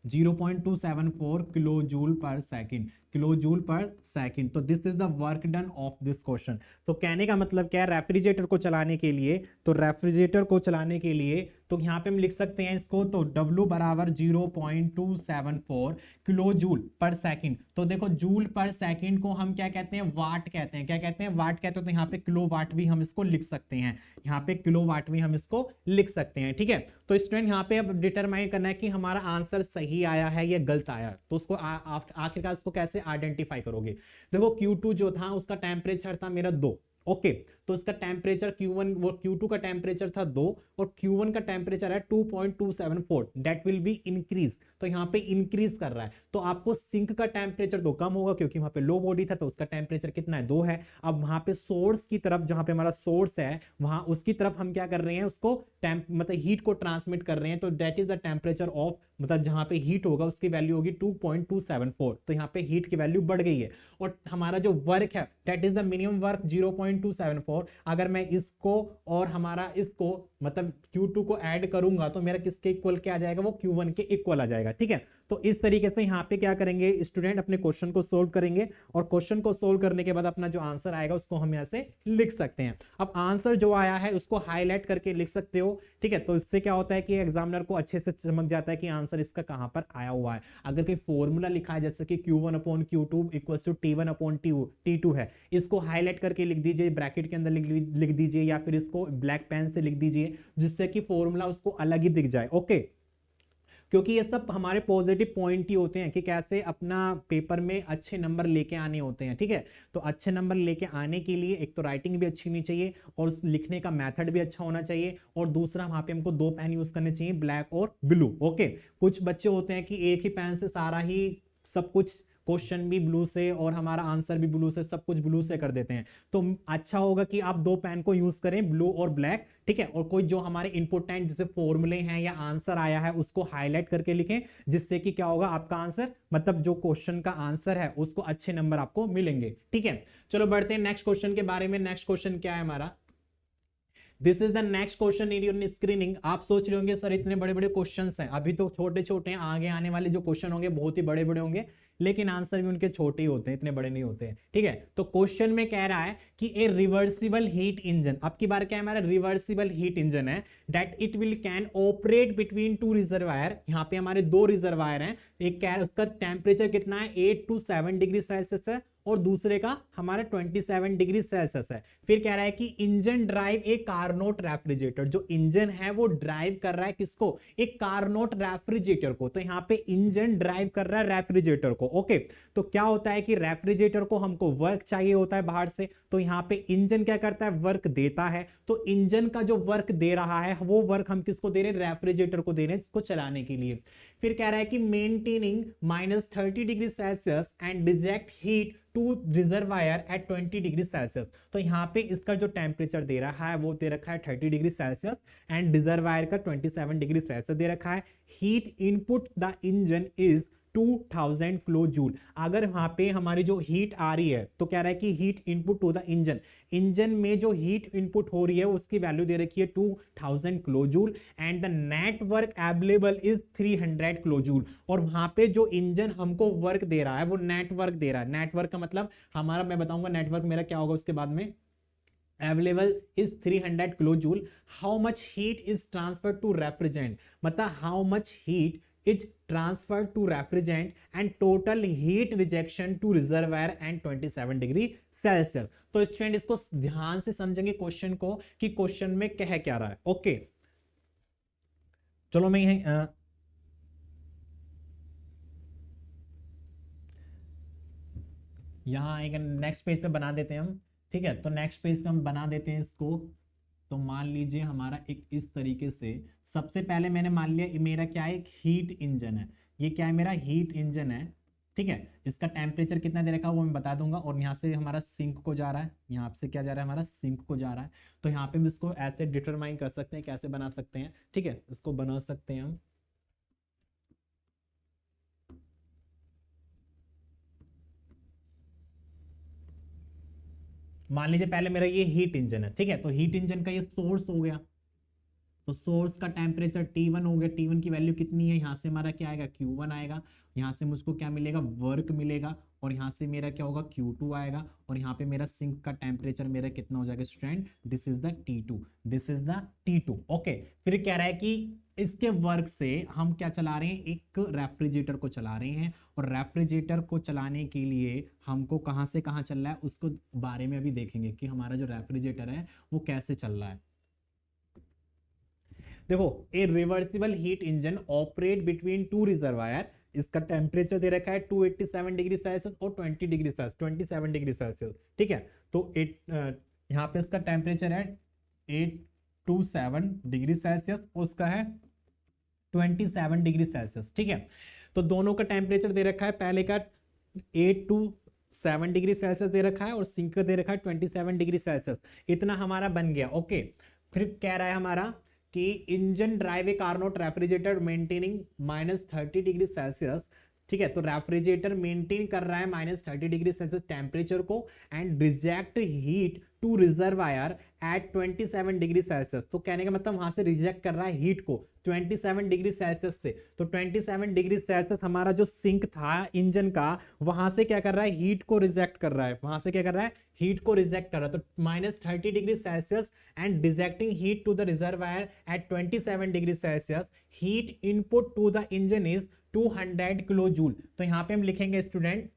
0.274 kilo joule per second, kilo joule per second. तो this is the work done of this question. तो कहने का मतलब क्या है, रेफ्रिजरेटर को चलाने के लिए, तो रेफ्रिजरेटर को चलाने के लिए तो यहाँ पे हम लिख सकते हैं इसको, तो W बराबर 0.274 किलो जूल पर सेकंड। तो देखो जूल पर सेकंड को हम क्या कहते हैं, वाट कहते हैं, क्या कहते हैं, वाट कहते हैं। तो यहाँ पे किलो वाट भी हम इसको लिख सकते हैं, यहाँ पे किलो वाट भी हम इसको लिख सकते हैं, ठीक है। तो स्टूडेंट यहाँ पे अब डिटरमाइन करना है कि हमारा आंसर सही आया है या गलत आया, तो उसको आखिरकार उसको कैसे आइडेंटिफाई करोगे। देखो Q2 जो था उसका टेम्परेचर था मेरा 2, ओके, तो इसका टेम्परेचर Q1 वो Q2 का टेम्परेचर था 2 और Q1 का टेम्परेचर है 2.274, दैट विल बी इंक्रीज। तो यहाँ पे इंक्रीज कर रहा है, तो आपको सिंक का टेम्परेचर तो कम होगा क्योंकि वहां पे लो बॉडी था, तो उसका टेम्परेचर कितना है, 2 है। अब वहां पे सोर्स की तरफ, जहां पे हमारा सोर्स है वहां उसकी तरफ हम क्या कर रहे हैं, उसको मतलब हीट को ट्रांसमिट कर रहे हैं। तो that is the temperature of, मतलब जहां पे हीट होगा उसकी वैल्यू होगी 2.274। तो यहाँ पे हीट की वैल्यू बढ़ गई है, और हमारा जो वर्क है that is the minimum work 0.274। अगर मैं इसको और हमारा इसको मतलब Q2 को ऐड करूंगा तो मेरा किसके इक्वल क्या आ जाएगा, वो Q1 के इक्वल आ जाएगा, ठीक है। तो इस तरीके से यहाँ पे क्या करेंगे स्टूडेंट, अपने क्वेश्चन को सोल्व करेंगे, और क्वेश्चन को सोल्व करने के बाद अपना जो आंसर आएगा उसको हम यहाँ से लिख सकते हैं। अब आंसर जो आया है उसको हाईलाइट करके लिख सकते हो, ठीक है। तो इससे क्या होता है कि एग्जामिनर को अच्छे से चमक जाता है कि आंसर इसका कहां पर आया हुआ है। अगर कोई फॉर्मूला लिखा है जैसे कि Q1 upon Q2 equals to T1 upon T2 है, इसको हाईलाइट करके लिख दीजिए, ब्रैकेट के अंदर लिख दीजिए, या फिर इसको ब्लैक पेन से लिख दीजिए, जिससे कि फॉर्मूला उसको अलग ही दिख जाए, ओके। क्योंकि ये सब हमारे पॉजिटिव पॉइंट ही होते हैं कि कैसे अपना पेपर में अच्छे नंबर लेके आने होते हैं, ठीक है। तो अच्छे नंबर लेके आने के लिए एक तो राइटिंग भी अच्छी होनी चाहिए, और लिखने का मेथड भी अच्छा होना चाहिए, और दूसरा वहां पे हमको 2 पेन यूज करने चाहिए, ब्लैक और ब्लू, ओके। कुछ बच्चे होते हैं कि एक ही पेन से सारा ही सब कुछ, क्वेश्चन भी ब्लू से और हमारा आंसर भी ब्लू से, सब कुछ ब्लू से कर देते हैं। तो अच्छा होगा कि आप 2 पेन को यूज करें, ब्लू और ब्लैक, ठीक है। और कोई जो हमारे इंपोर्टेंट जैसे फॉर्मूले हैं या आंसर आया है उसको हाईलाइट करके लिखें, जिससे कि क्या होगा, आपका आंसर मतलब जो क्वेश्चन का आंसर है उसको अच्छे नंबर आपको मिलेंगे, ठीक है। चलो बढ़ते हैं नेक्स्ट क्वेश्चन के बारे में। नेक्स्ट क्वेश्चन क्या है हमारा, this is the next question in your screening. आप सोच रहे होंगे सर इतने बड़े बड़े क्वेश्चंस हैं, अभी तो छोटे छोटे हैं, आगे आने वाले जो क्वेश्चन होंगे बहुत ही बड़े बड़े होंगे, लेकिन आंसर भी उनके छोटे ही होते हैं, इतने बड़े नहीं होते हैं, ठीक है। तो क्वेश्चन में कह रहा है कि ए रिवर्सिबल हीट इंजन, अब की बार क्या है हमारा, रिवर्सिबल हीट इंजन है, that it will can operate between 2 reservoir. यहाँ पे हमारे 2 रिजर्वायर हैं, एक क्या है उसका टेम्परेचर कितना है 8 to 7 डिग्री सेल्सियस है, और दूसरे का हमारा 27 डिग्री सेल्सियस है। फिर कह रहा है कि engine drive a Carnot refrigerator, जो इंजन है वो ड्राइव कर रहा है किसको, एक कारनोट रेफ्रिजरेटर को। तो यहाँ पे इंजन ड्राइव कर रहा है रेफ्रिजरेटर को, ओके। तो क्या होता है कि रेफ्रिजरेटर को हमको वर्क चाहिए होता है बाहर से, तो यहाँ पे इंजन क्या करता है, वर्क देता है। तो इंजन का जो वर्क दे रहा है वो वर्क हम किसको दे रहे हैं, रेफ्रिजरेटर को दे रहे हैं इसको चलाने के लिए। फिर कह रहा है कि maintaining -30 degree Celsius and reject heat to reservoir at 20 degree Celsius. तो यहाँ पे इसका जो टेम्परेचर दे रहा है वो दे रखा है 30 डिग्री सेल्सियस, एंड रिजर्वायर का 27 डिग्री सेल्सियस दे रखा है। Heat input the engine is 2000 kilo joule. अगर वहां पे हमारी जो हीट आ रही है तो कह रहा है कि heat input to the engine, engine में जो हीट इनपुट हो रही है उसकी वैल्यू दे रखी है 2000 kilo joule, and the net work available is 300 kilo joule. और वहां पे जो इंजन हमको वर्क दे रहा है वो नेटवर्क दे रहा है। नेटवर्क का मतलब हमारा, मैं बताऊंगा नेटवर्क मेरा क्या होगा उसके बाद में। available is 300 kilojoule. How much heat is transferred to refrigerant, मतलब how much heat is transferred to refrigerant, and total heat rejection to reservoir and 27 degree Celsius. तो स्टूडेंट इसको ध्यान से समझेंगे क्वेश्चन को कि क्वेश्चन में कह क्या रहा है, ओके। चलो मैं यही यहाँ एक नेक्स्ट पेज पे बना देते हैं हम। ठीक है, तो नेक्स्ट पेज पे हम बना देते हैं इसको। तो मान लीजिए हमारा एक इस तरीके से, सबसे पहले मैंने मान लिया ये मेरा क्या है, एक हीट इंजन है। ये क्या है, मेरा हीट इंजन है। ठीक है, इसका टेम्परेचर कितना दे रखा है वो मैं बता दूंगा। और यहाँ से हमारा सिंक को जा रहा है, यहाँ से क्या जा रहा है, हमारा सिंक को जा रहा है। तो यहाँ पे हम इसको ऐसे डिटरमाइन कर सकते हैं, कैसे बना सकते हैं। ठीक है, इसको बना सकते हैं हम। मान लीजिए पहले मेरा ये हीट इंजन है। ठीक है, तो हीट इंजन का ये सोर्स हो गया। तो सोर्स का टेम्परेचर T1 हो गया। T1 की वैल्यू कितनी है, यहाँ से हमारा क्या आएगा, Q1 आएगा। यहाँ से मुझको क्या मिलेगा, वर्क मिलेगा। और यहाँ से मेरा क्या होगा, Q2 आएगा। और यहाँ पे मेरा सिंक का टेम्परेचर मेरा कितना हो जाएगा student, this is the T2, this is the T2। Okay, फिर कह रहा है कि इसके वर्क से हम क्या चला रहे हैं, एक रेफ्रिजरेटर को चला रहे हैं। और रेफ्रिजरेटर को चलाने के लिए हमको कहाँ से कहाँ चल रहा है उसको बारे में अभी देखेंगे कि हमारा जो रेफ्रिजरेटर है वो कैसे चल रहा है। देखो, ए reversible heat engine operate between two reservoir. इसका टेम्परेचर दे रखा है 287 डिग्री सेल्सियस और 20 डिग्री सेल्सियस, 27 डिग्री सेल्सियस। ठीक है, तो यहाँ पे इसका टेम्परेचर है 827 डिग्री सेल्सियस, उसका है 27 डिग्री सेल्सियस। ठीक है, तो दोनों का टेम्परेचर दे रखा है, पहले का 827 डिग्री सेल्सियस दे रखा है और सिंक का दे रखा है 27 डिग्री सेल्सियस। इतना हमारा बन गया। ओके, फिर कह रहा है हमारा कि engine drive a Carnot refrigerator maintaining -30 degree Celsius. ठीक है, तो रेफ्रिजरेटर मेंटेन कर रहा है -30 डिग्री सेल्सियस टेम्परेचर को and reject heat to reservoir at 27 degree Celsius. तो कहने का मतलब वहां से रिजेक्ट कर रहा है हीट को 27 डिग्री सेल्सियस से। तो 27 डिग्री सेल्सियस हमारा जो सिंक था इंजन का, वहां से क्या कर रहा है, हीट को रिजेक्ट कर रहा है। वहां से क्या कर रहा है, हीट को रिजेक्ट कर रहा है। तो -30 degree Celsius and rejecting heat to the reservoir at 27 degree Celsius. Heat input to the engine is 200 kilo joule. तो यहां पे हम लिखेंगे स्टूडेंट,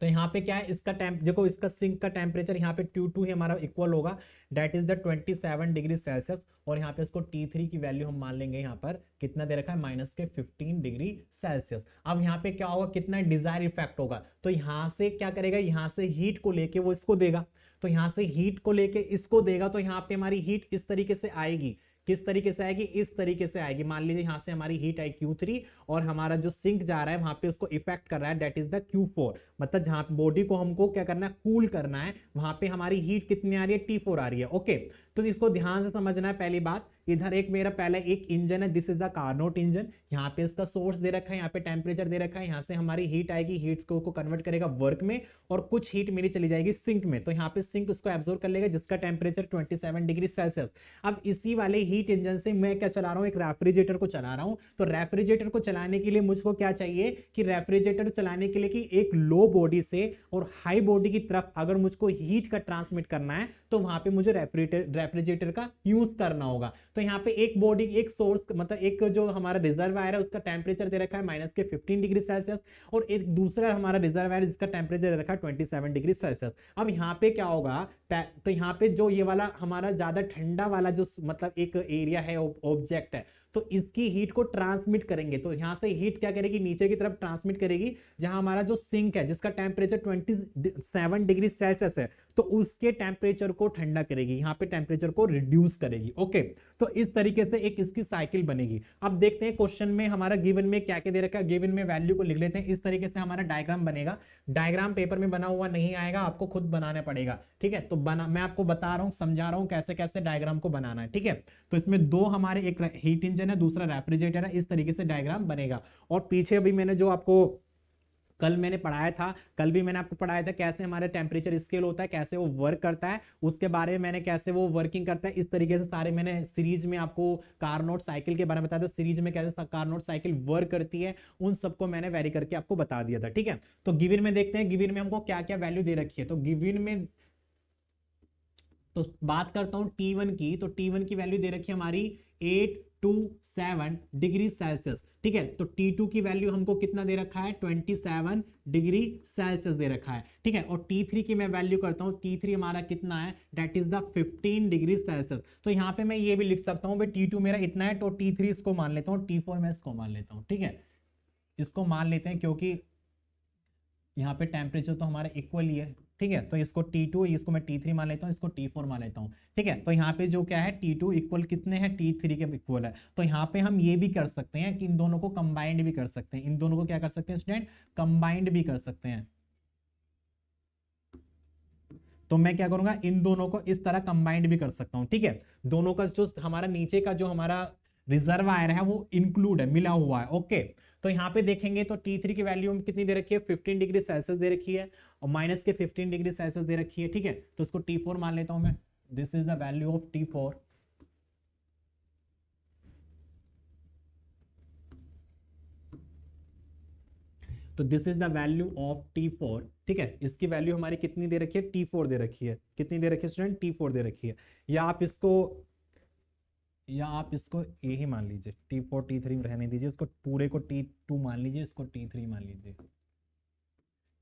तो यहाँ पे क्या है, इसका देखो इसका सिंक का टेम्परेचर यहाँ पे T2 ही हमारा इक्वल होगा, that is the 27 degree Celsius. और यहाँ पे इसको T3 की वैल्यू हम मान लेंगे, यहाँ पर कितना दे रखा है, -15 डिग्री सेल्सियस। अब यहाँ पे क्या होगा, कितना डिजायर इफेक्ट होगा। तो यहाँ से क्या करेगा, यहाँ से हीट को लेके वो इसको देगा। तो यहाँ से हीट को लेके इसको देगा, तो यहाँ पे हमारी हीट इस तरीके से आएगी। किस तरीके से आएगी, इस तरीके से आएगी। मान लीजिए यहां से हमारी हीट आई Q3 और हमारा जो सिंक जा रहा है वहां पे उसको इफेक्ट कर रहा है, दैट इज द Q4। मतलब जहां बॉडी को हमको क्या करना है, कूल करना है, वहां पे हमारी हीट कितनी आ रही है, T4 आ रही है। ओके, तो इसको ध्यान से समझना है। पहली बात, इधर एक मेरा पहले एक इंजन है, this is the Carnot engine. यहाँ पे इसका सोर्स दे रखा है, यहाँ पे टेम्परेचर दे रखा है। यहाँ से हमारी हीट आएगी, हीट को कन्वर्ट करेगा वर्क में और कुछ हीट मेरी चली जाएगी सिंक में। तो यहाँ पे सिंक उसको एब्जॉर्ब कर लेगा जिसका टेम्परेचर 27 डिग्री सेल्सियस। अब इसी वाले हीट इंजन से मैं क्या चला रहा हूँ, एक रेफ्रिजरेटर को चला रहा हूँ। तो रेफ्रिजरेटर को चलाने के लिए मुझको क्या चाहिए कि रेफ्रिजरेटर चलाने के लिए कि एक लो बॉडी से और हाई बॉडी की तरफ अगर मुझको हीट का ट्रांसमिट करना है तो वहां पे मुझे रेफ्रिजरेटर का यूज करना होगा। तो यहाँ पे एक बॉडी, एक सोर्स, मतलब एक जो हमारा रिजर्वायर है उसका टेम्परेचर दे रखा है -15 डिग्री सेल्सियस और एक दूसरा हमारा रिजर्वायर जिसका टेम्परेचर दे रखा है 27 डिग्री सेल्सियस। अब यहाँ पे क्या होगा, तो यहाँ पे जो ये वाला हमारा ज्यादा ठंडा वाला जो मतलब एक एरिया है, ऑब्जेक्ट है, तो इसकी हीट को ट्रांसमिट करेंगे। तो यहां से हीट क्या करेगी, नीचे की तरफ ट्रांसमिट करेगी, जहां हमारा जो सिंक है जिसका टेम्परेचर 27 डिग्री सेल्सियस है, तो उसके टेम्परेचर को ठंडा करेगी, यहां पे टेम्परेचर को रिड्यूस करेगी। ओके, तो इस तरीके से एक इसकी साइकिल बनेगी। अब देखते हैं क्वेश्चन में हमारा गिवन में क्या क्या दे रखा है। गिवन में वैल्यू को लिख लेते हैं। इस तरीके से हमारा डायग्राम बनेगा। डायग्राम पेपर में बना हुआ नहीं आएगा, आपको खुद बनाना पड़ेगा। ठीक है, तो मैं आपको बता रहा हूं, समझा रहा हूं कैसे कैसे डायग्राम को बनाना है। ठीक है, तो इसमें दो हमारे, एक हीट इंजन है, दूसरा रेफ्रिजरेटर है। इस तरीके से डायग्राम बनेगा। और पीछे अभी मैंने जो आपको कल मैंने पढ़ाया था, कल भी मैंने आपको पढ़ाया था कैसे हमारे टेम्परेचर स्केल होता है, कैसे वो वर्क करता है, उसके बारे में मैंने कैसे वो वर्किंग करता है, इस तरीके से सारे मैंने सीरीज में आपको कारनोट साइकिल के बारे में बताया था, सीरीज में कैसे कारनोट साइकिल वर्क करती है, उन सबको मैंने वेरी करके आपको बता दिया था। ठीक है, तो गिवन में देखते हैं गिवन में हमको क्या क्या वैल्यू दे रखी है। तो गिवन में तो बात करता हूं T1 की, तो T1 की वैल्यू दे रखी है हमारी 27 डिग्री सेल्सियस। ठीक है, तो T2 की वैल्यू हमको कितना दे रखा है, 27 डिग्री सेल्सियस दे रखा है। ठीक है, और T3 की मैं वैल्यू करता हूं, T3 हमारा कितना है, that is the 15 degree Celsius. तो यहां पे मैं ये भी लिख सकता हूं भाई T2 मेरा इतना है, तो T3 इसको मान लेता हूं, T4 मैं इसको मान लेता हूं। ठीक है, इसको मान लेते हैं क्योंकि यहाँ पे टेम्परेचर तो हमारा इक्वल ही है। ठीक है, तो इसको T2, इसको मैं T3 मान लेता हूँ, इसको T4 मान लेता हूँ। ठीक है, तो यहाँ पे जो क्या है, T2 इक्वल कितने हैं, T3 के इक्वल है। तो यहाँ पे हम ये भी कर सकते हैं कि इन दोनों को कंबाइंड भी कर सकते हैं। इन दोनों को क्या कर सकते हैं स्टूडेंट, कंबाइंड भी कर सकते हैं। तो मैं क्या करूंगा, इन दोनों को इस तरह कंबाइंड भी कर सकता हूं। ठीक है, दोनों का जो हमारा नीचे का जो हमारा रिजर्वायर है वो इंक्लूड है, मिला हुआ है। ओके, तो यहाँ पे देखेंगे तो T3 की वैल्यू कितनी दे रखी है, 15 डिग्री सेल्सियस दे रखी है, और माइनस के 15 डिग्री सेल्सियस दे रखी है। ठीक है, तो इसको T4 मान लेता हूं मैं, this is the value of T4। तो this is the value of T4। ठीक है, इसकी वैल्यू हमारी कितनी दे रखी है, T4 दे रखी है। कितनी दे रखी है स्टूडेंट, T4 दे रखी है। या आप इसको ए ही मान लीजिए, T4 T3 रहने दीजिए, इसको पूरे को T2 मान लीजिए, इसको T3 मान लीजिए।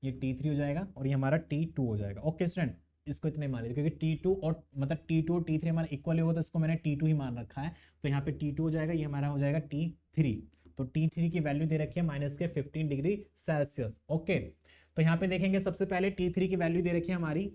ये T3 हो जाएगा और ये हमारा T2 हो जाएगा। ओके स्टूडेंट, इसको इतने मान लीजिए क्योंकि T2 और मतलब T2 और T3 हमारा इक्वल होगा, तो इसको मैंने T2 ही मान रखा है। तो यहाँ पे T2 हो जाएगा, ये हमारा हो जाएगा T3। तो T3 की वैल्यू दे रखी है माइनस के 15 डिग्री सेल्सियस। ओके, तो यहाँ पे देखेंगे सबसे पहले T3 की वैल्यू दे रखी है हमारी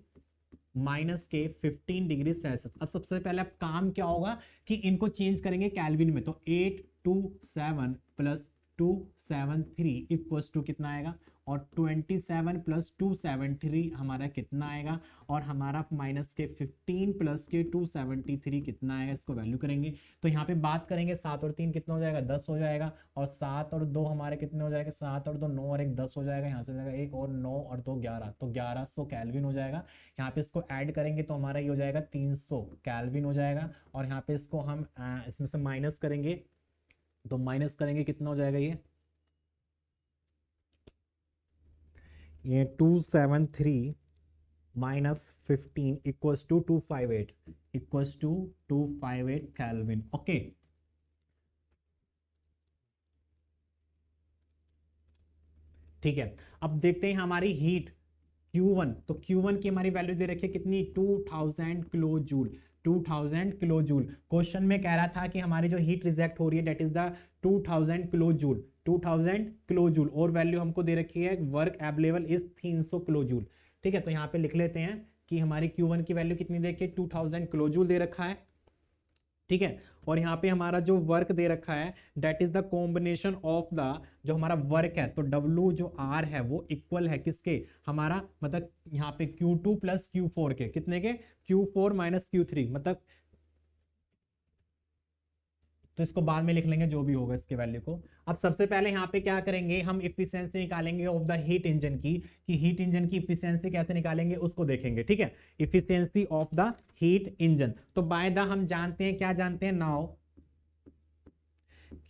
माइनस के 15 डिग्री सेल्सियस। अब सबसे पहले अब काम क्या होगा कि इनको चेंज करेंगे कैल्विन में। तो 827 प्लस 273 इक्वल्स टू कितना आएगा, और 27 प्लस 273 हमारा कितना आएगा, और हमारा माइनस के 15 प्लस के 273 कितना आएगा, इसको वैल्यू करेंगे। तो यहाँ पे बात करेंगे 7 और 3 कितना हो जाएगा, 10 हो जाएगा, और 7 और 2 हमारे कितने हो जाएगा, 7 और 2 9 और 1 10 हो जाएगा। यहाँ से हो जाएगा 1 और 9 और 2 11, तो 1100 कैल्विन हो जाएगा। यहाँ पे इसको ऐड करेंगे तो हमारा ये हो जाएगा 300 कैल्विन हो जाएगा। और यहाँ पे इसको हम इसमें से माइनस करेंगे, तो माइनस करेंगे कितना हो जाएगा, ये 273 minus 15 equals to 258, equals to 258 kelvin. Okay, ठीक है, अब देखते हैं हमारी हीट Q1। तो Q1 की हमारी वैल्यू दे रखी है कितनी, 2000 kilo joule. 2000 kilo joule. Question में कह रहा था कि हमारी जो हीट रिजेक्ट हो रही है that is the 2000 kilo joule. 2000 kilo joule, और वैल्यू हमको दे रखी है work available is 300 kilo joule. ठीक है, तो यहाँ पे लिख लेते हैं कि हमारी Q1 की वैल्यू कितनी दे रखी है, 2000 किलो जूल दे रखा है। ठीक है, और यहाँ पे हमारा जो वर्क दे रखा है that is the combination of the, जो हमारा वर्क है तो W जो R है वो इक्वल है किसके, हमारा मतलब यहाँ पे Q2 प्लस Q4 के, कितने के, Q4 माइनस Q3 मतलब। तो इसको बाद में लिख लेंगे जो भी होगा इसके वैल्यू को। अब सबसे पहले यहाँ पे क्या करेंगे, हम इफिशियंसी निकालेंगे ऑफ द हीट इंजन की, कि हीट इंजन की इफिशियंसी कैसे निकालेंगे उसको देखेंगे। ठीक है, efficiency of the heat engine, तो बाय द हम जानते हैं, क्या जानते हैं, now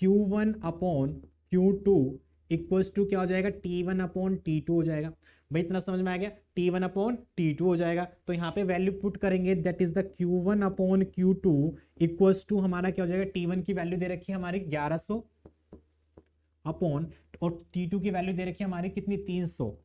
Q1 upon Q2 equals to क्या हो जाएगा, T1 अपॉन T2 हो जाएगा। भाई इतना समझ में आ गया, T1 अपॉन T2 हो जाएगा। तो यहाँ पे वैल्यू पुट करेंगे that is the Q1 upon Q2 equals to हमारा क्या हो जाएगा, T1 की वैल्यू दे रखी है हमारी 1100 अपॉन, और T2 की वैल्यू दे रखी है हमारी कितनी, 300।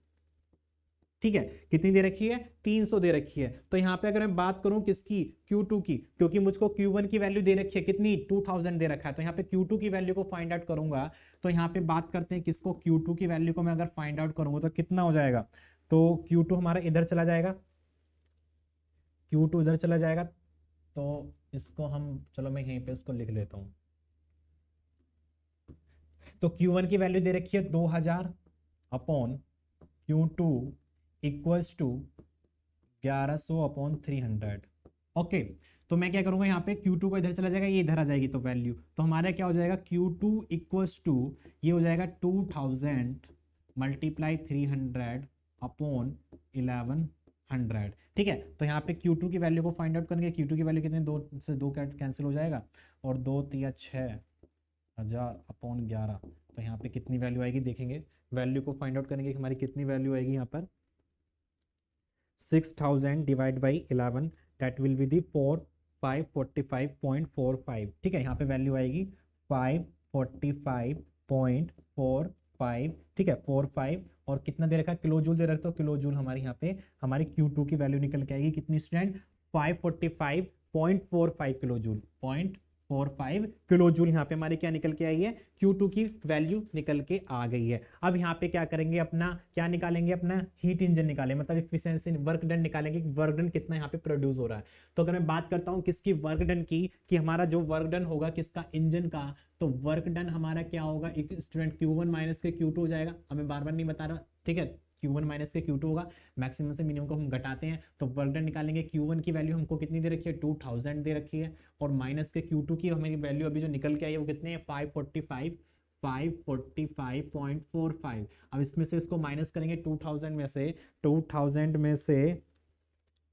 ठीक है, कितनी दे रखी है, 300 दे रखी है। तो यहाँ पे अगर मैं बात करूं किसकी, Q2 की, क्योंकि मुझको Q1 की वैल्यू दे रखी है कितनी, 2000 दे रखा है, तो यहाँ पे Q2 की वैल्यू को फाइंड आउट करूंगा। तो यहाँ पे बात करते हैं किसको, Q2 की वैल्यू को मैं अगर फाइंड आउट करूंगा तो कितना हो जाएगा, तो Q2 हमारा इधर चला जाएगा, Q2 इधर चला जाएगा। तो इसको हम, चलो मैं यहीं पे इसको लिख लेता हूं। तो Q1 की वैल्यू दे रखी है 2000 upon Q2 equals to 1100 upon 300। Okay, तो मैं क्या करूंगा, यहाँ पे Q2 को इधर चला जाएगा, ये इधर आ जाएगी, तो वैल्यू तो हमारा क्या हो जाएगा, Q2 इक्वल्स टू ये हो जाएगा 2000 मल्टीप्लाई 300 अपॉन 1100। ठीक है, तो यहाँ पे Q2 की वैल्यू को फाइंड आउट करेंगे। Q2 की वैल्यू कितनी, 2 से 2 कैंसिल हो जाएगा, और 2 3 6000 अपॉन 11। तो यहाँ पे कितनी वैल्यू आएगी देखेंगे, वैल्यू को फाइंड आउट करेंगे कि हमारी कितनी वैल्यू आएगी यहाँ पर, 6000 divide by 11 that will be the 4545.45। ठीक है, यहाँ पे वैल्यू आएगी 545.45, ठीक है 45, और कितना दे रखा है किलो जूल दे रखा, तो किलो जूल हमारे यहाँ पे हमारी Q2 की वैल्यू निकल के आएगी कितनी student, 545.45 kilo joule, 0.45 kilo joule यहाँ पे हमारी क्या निकल के आई है, Q2 की वैल्यू निकल के आ गई है। अब यहाँ पे क्या करेंगे, अपना क्या निकालेंगे, अपना हीट इंजन निकालेंगे, मतलब इफिशिएंसी वर्क डन निकालेंगे, वर्क डन कितना यहाँ पे प्रोड्यूस हो रहा है। तो अगर मैं बात करता हूँ किसकी वर्क डन की, कि हमारा जो वर्क डन होगा किसका, इंजन का, तो वर्क डन हमारा क्या होगा, एक स्टूडेंट Q1 माइनस के Q2 हो जाएगा, अब मैं बार बार नहीं बता रहा, ठीक है, Q1 माइनस के Q2 होगा, मैक्सिमम से मिनिमम को हम घटाते हैं, तो वर्क डन निकालेंगे, Q1 की वैल्यू हमको कितनी दे रखी है, 2000 दे रखी है, और माइनस के Q2 की हमारी वैल्यू अभी जो निकल के आई है वो कितने है, 545.45। अब इसमें से इसको माइनस करेंगे 2000 में से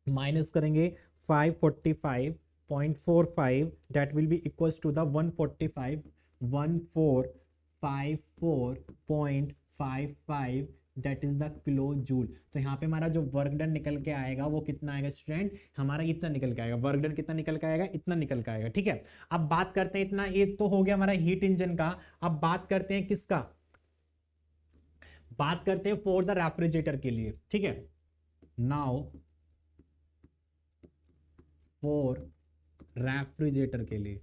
माइनस करेंगे 545.45, that will be equals to the 1454.55, that is the kilo joule. तो यहाँ पे हमारा जो वर्क डन निकल के आएगा वो कितना आएगा स्टूडेंट, हमारा इतना निकल के आएगा, वर्क डन कितना निकल के आएगा, इतना निकल के आएगा, ठीक है। अब बात करते हैं, इतना एक तो हो गया हमारा हीट इंजन का, अब बात करते हैं किसका, बात करते हैं फॉर द रेफ्रिजरेटर के लिए, ठीक है। नाउ फॉर रेफ्रिजरेटर के लिए,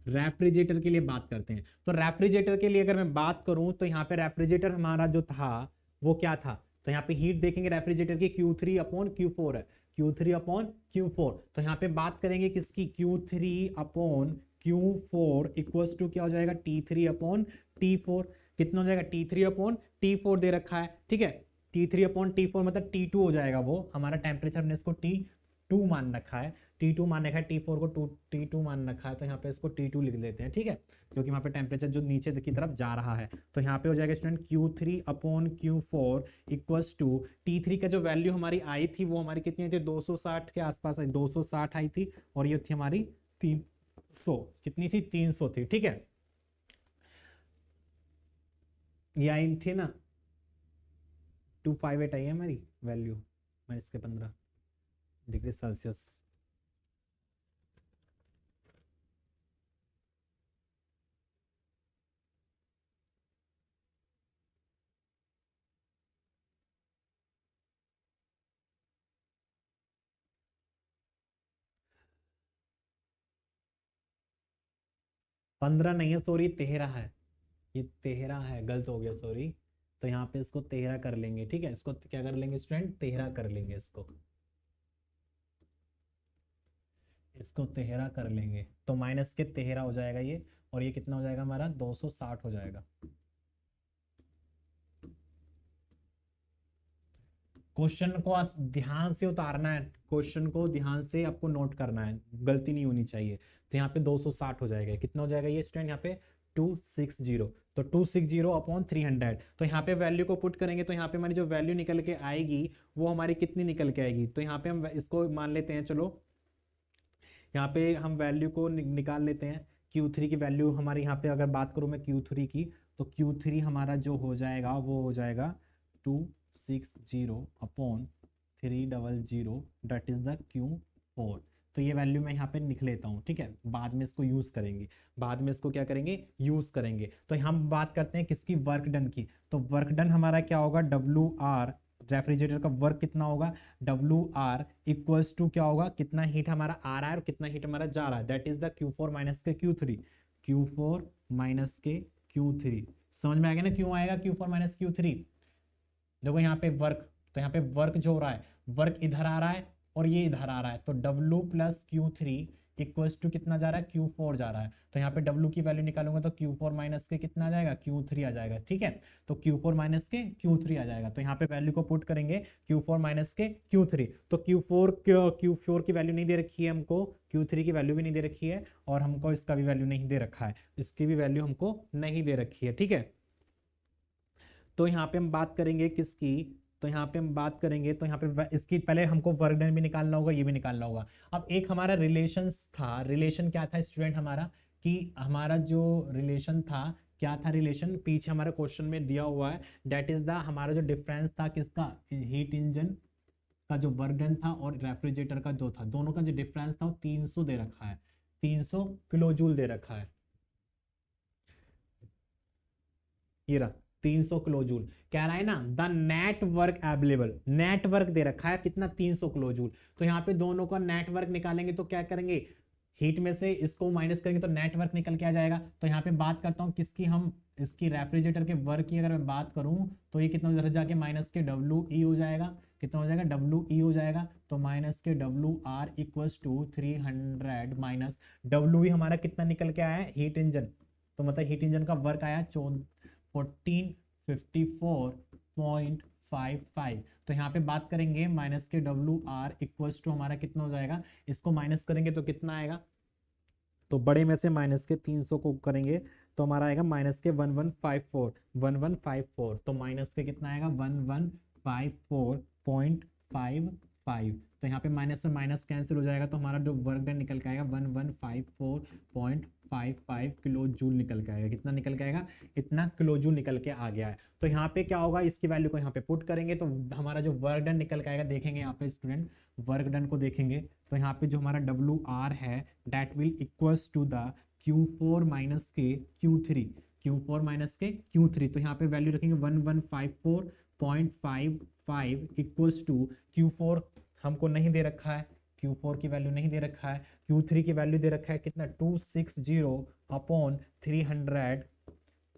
रेफ्रिजरेटर के लिए बात करते हैं, तो रेफ्रिजरेटर के लिए अगर मैं बात करूं तो यहाँ पे रेफ्रिजरेटर हमारा जो था वो क्या था, तो यहाँ पे हीट देखेंगे रेफ्रिजरेटर की Q3/Q4 है, Q3/Q4, तो यहाँ पे बात करेंगे किसकी, Q3/Q4 इक्वल्स टू क्या हो जाएगा, T3/T4, कितना हो जाएगा, T3/T4 दे रखा है, ठीक है, T3/T4 मतलब T2 हो जाएगा, वो हमारा टेम्परेचर हमने इसको T2 मान रखा है, T2 मान रखा है, T4 को T2 मान रखा है, तो यहाँ पे इसको T2 लिख देते हैं, ठीक है, क्योंकि वहाँ पे टेम्परेचर जो नीचे की तरफ जा रहा है, तो यहाँ पे हो जाएगा student Q3/Q4 equals to T3 का जो वैल्यू हमारी आई थी वो हमारी कितनी थी, 260 के आसपास आई, 260 आई थी, और ये थी हमारी 300, कितनी थी, 300 थी, ठीक है, ये आई थी ना 258 आई है हमारी वैल्यू, -15 डिग्री सेल्सियस। 15 नहीं है, सॉरी 13 है, ये 13 है, गलत हो गया सॉरी, तो यहाँ पे इसको 13 कर लेंगे, ठीक है, इसको क्या कर लेंगे स्टूडेंट, 13 कर लेंगे, इसको 13 कर लेंगे, तो माइनस के 13 हो जाएगा ये, और ये कितना हो जाएगा हमारा 260 हो जाएगा। क्वेश्चन को ध्यान से उतारना है, क्वेश्चन को ध्यान से आपको नोट करना है, गलती नहीं होनी चाहिए, तो यहाँ पे 260 हो जाएगा, कितना हो जाएगा ये स्टूडेंट, यहाँ पे 260, तो 260/300, तो यहाँ पे वैल्यू को पुट करेंगे, तो यहाँ पे हमारी जो वैल्यू निकल के आएगी वो हमारी कितनी निकल के आएगी, तो यहाँ पे हम इसको मान लेते हैं, चलो यहाँ पे हम वैल्यू को निकाल लेते हैं, Q3 की वैल्यू हमारे यहाँ पे अगर बात करूँ मैं Q3 की, तो Q3 हमारा जो हो जाएगा वो हो जाएगा 260/300, दैट इज द Q4, तो ये वैल्यू मैं यहाँ पे लिख लेता हूँ, ठीक है, बाद में इसको यूज करेंगे, बाद में इसको क्या करेंगे, यूज करेंगे। तो हम बात करते हैं किसकी, वर्क डन की, तो वर्क डन हमारा क्या होगा, WR, रेफ्रिजरेटर का वर्क कितना होगा, WR इक्वल्स टू क्या होगा, कितना हीट हमारा आ रहा है और कितना हीट हमारा जा रहा है, that is the Q4 minus के Q3, Q4 माइनस के Q3, समझ में आ गया ना क्यों आएगा Q4 माइनस Q3, देखो यहाँ पे वर्क, तो यहाँ पे वर्क जो हो रहा है, वर्क इधर आ रहा है और ये इधर आ रहा है, तो W plus Q3 equals to कितना जा रहा है, Q4 जा रहा है, तो यहाँ पे W की वैल्यू निकालूंगा तो Q4 माइनस के कितना आ जाएगा, Q3 आ जाएगा, ठीक है, तो Q4 माइनस के Q3 आ जाएगा, तो यहाँ पे वैल्यू को पुट करेंगे Q4 माइनस के Q3, तो Q4 की वैल्यू नहीं दे रखी है हमको, Q3 की वैल्यू भी नहीं दे रखी है, और हमको इसका भी वैल्यू नहीं दे रखा है, इसकी भी वैल्यू हमको नहीं दे रखी है, ठीक है। तो यहाँ पे हम बात करेंगे किसकी, तो यहाँ पे हम बात करेंगे, तो यहाँ पे इसकी पहले हमको वर्क डन भी निकालना होगा, ये भी निकालना होगा। अब एक हमारा रिलेशन था, रिलेशन क्या था स्टूडेंट हमारा, कि हमारा जो रिलेशन था, क्या था रिलेशन, पीछे हमारे क्वेश्चन में दिया हुआ है, दैट इज द हमारा जो डिफरेंस था किसका, हीट इंजन का जो वर्क डन था और रेफ्रिजरेटर का जो था, दोनों का जो डिफरेंस था वो 300 दे रखा है, 300 किलो जूल दे रखा है, ये रहा 300 किलो जूल। कह रहा है ना द नेटवर्क अवेलेबल, नेटवर्क दे रखा है कितना 300 किलो जूल। तो यहाँ पे दोनों का नेटवर्क निकालेंगे तो क्या करेंगे, हीट में से इसको माइनस करेंगे तो नेटवर्क निकल के आ जाएगा। तो यहाँ पे बात करता हूँ किसकी, हम इसकी रेफ्रिजरेटर के वर्क की अगर मैं बात करूँ तो ये कितना उधर जाके माइनस के डब्ल्यू ई हो जाएगा, कितना हो जाएगा डब्ल्यू ई हो जाएगा। तो माइनस के W R equals to 300 minus W E हमारा कितना निकल के आया है हीट इंजन, तो मतलब हीट इंजन का वर्क आया 1454.55। तो यहाँ पे बात करेंगे माइनस के डब्ल्यू आर इक्वल्स टू हमारा कितना हो जाएगा, इसको माइनस करेंगे तो कितना आएगा, तो बड़े में से माइनस के 300 को करेंगे तो हमारा आएगा माइनस के 1154 तो माइनस के कितना आएगा 1154.55। तो यहाँ पे माइनस से माइनस कैंसिल हो जाएगा तो हमारा जो वर्क डन निकल के आएगा 1154.55 किलो जूल निकल के आएगा। कितना निकल के आएगा, इतना किलो जूल निकल के आ गया है। तो यहाँ पे क्या होगा, इसकी वैल्यू को यहाँ पे पुट करेंगे तो हमारा जो वर्क डन निकल के आएगा, देखेंगे यहाँ पे स्टूडेंट वर्क डन को देखेंगे तो यहाँ पे जो हमारा डब्ल्यू आर है that will equals to the Q4 minus के Q3, Q4 माइनस के Q3। तो यहाँ पे वैल्यू रखेंगे 1154.55 इक्वल्स टू Q4 हमको नहीं दे रखा है, Q4 की वैल्यू नहीं दे रखा है, Q3 की वैल्यू दे रखा है कितना 260/300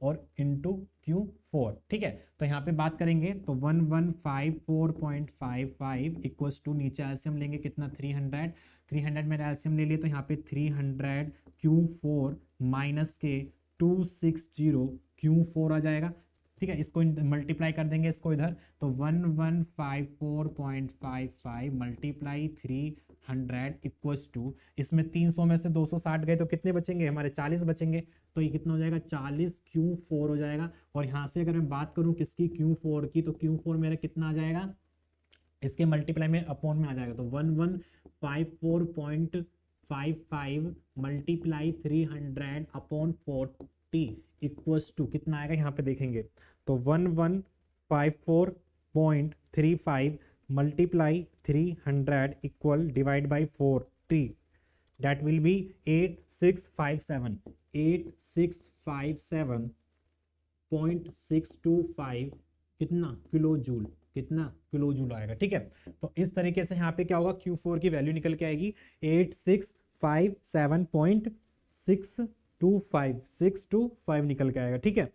और इंटू Q4। ठीक है, तो यहाँ पे बात करेंगे तो 1154.55 इक्वल्स टू नीचे एलसीएम लेंगे कितना 300 में एलसीएम ले लिए तो यहाँ पे 300 Q4 माइनस के 260 Q4 आ जाएगा। ठीक है, इसको मल्टीप्लाई कर देंगे इसको इधर तो 1154.55 मल्टीप्लाई 300 इक्वल्स टू, इसमें 300 में से 260 गए तो कितने बचेंगे हमारे 40 बचेंगे। तो ये कितना हो जाएगा 40 Q4 हो जाएगा। और यहाँ से अगर मैं बात करूँ किसकी Q4 की तो Q4 मेरा कितना आ जाएगा, इसके मल्टीप्लाई में अपॉन में आ जाएगा तो 1154.55 मल्टीप्लाई 300 अपॉन 40 इक्वल्स टू कितना आएगा, यहाँ पे देखेंगे तो 1154.35 multiply 300 equal divide by 40 that will B 8657.625 कितना किलो जूल, कितना किलो जूल आएगा। ठीक है, तो इस तरीके से यहाँ पे क्या होगा Q4 की वैल्यू निकल के आएगी 8657.625 निकल के आएगा। ठीक है,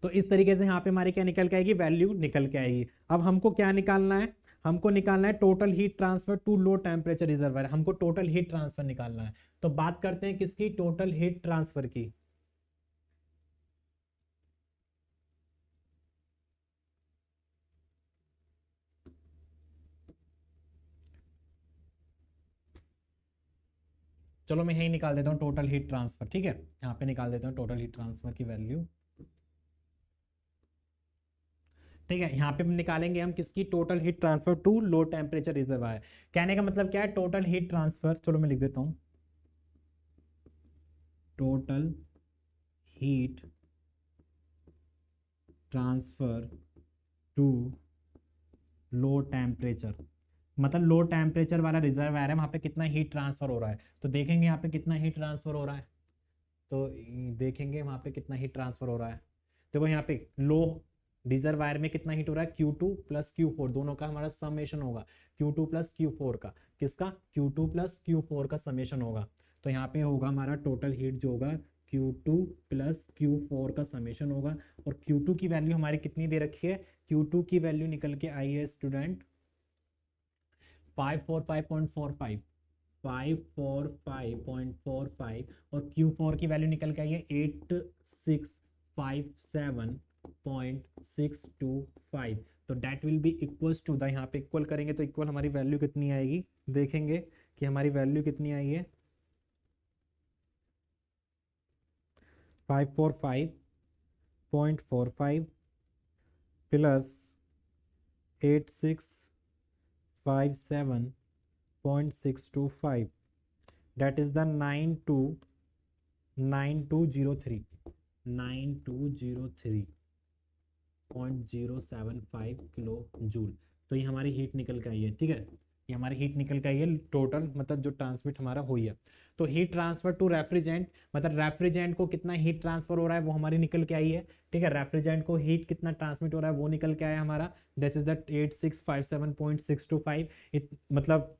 तो इस तरीके से यहाँ पे हमारे क्या निकल के आएगी, वैल्यू निकल के आएगी। अब हमको क्या निकालना है, हमको निकालना है total heat transfer to low temperature reservoir, हमको टोटल हीट ट्रांसफर निकालना है। तो बात करते हैं किसकी, टोटल हीट ट्रांसफर की। चलो मैं यही निकाल देता हूँ टोटल हीट ट्रांसफर। ठीक है, यहाँ पे निकाल देता हूँ टोटल हीट ट्रांसफर की वैल्यू। ठीक है, यहाँ पे निकालेंगे हम किसकी, total heat transfer to low temperature reservoir. कहने का मतलब क्या है, टोटल हीट ट्रांसफर, चलो मैं लिख देता हूँ total heat transfer to low temperature, मतलब लो टेम्परेचर वाला रिजर्वायर है, वहां पे कितना हीट ट्रांसफर हो रहा है। तो देखेंगे यहाँ पे कितना हीट ट्रांसफर हो रहा है, तो देखेंगे वहां पे कितना हीट ट्रांसफर हो रहा है। देखो यहाँ पे लो रिजर्वायर में कितना हीट हो रहा है, Q2 प्लस Q4 दोनों का हमारा समेशन होगा, Q2 प्लस Q4 का, किसका Q2 प्लस Q4 का समेशन होगा। तो यहाँ पे होगा हमारा टोटल हीट जो होगा Q2 प्लस Q4 का समेशन होगा। और Q2 की वैल्यू हमारी कितनी दे रखी है, Q2 की वैल्यू निकल के आई है स्टूडेंट 545.45 545.45 और Q4 की वैल्यू निकल के आई है 8657.625। तो that will be equals to the, यहाँ पे इक्वल करेंगे तो इक्वल हमारी वैल्यू कितनी आएगी, देखेंगे कि हमारी वैल्यू कितनी आई है 545.45 plus 8657.625 that is the 9203.075 kilo joule. तो ये हमारी हीट निकल के आई है। ठीक है, ये हमारी हीट निकल के आई है टोटल, मतलब जो ट्रांसमिट हमारा हुई है। तो हीट ट्रांसफर टू रेफ्रिजरेंट, मतलब रेफ्रिजरेंट को कितना हीट ट्रांसफर हो रहा है वो हमारी निकल के आई है। ठीक है, रेफ्रिजरेंट को हीट कितना ट्रांसमिट हो रहा है वो निकल के आया हमारा, दिस इज द 8657.625। मतलब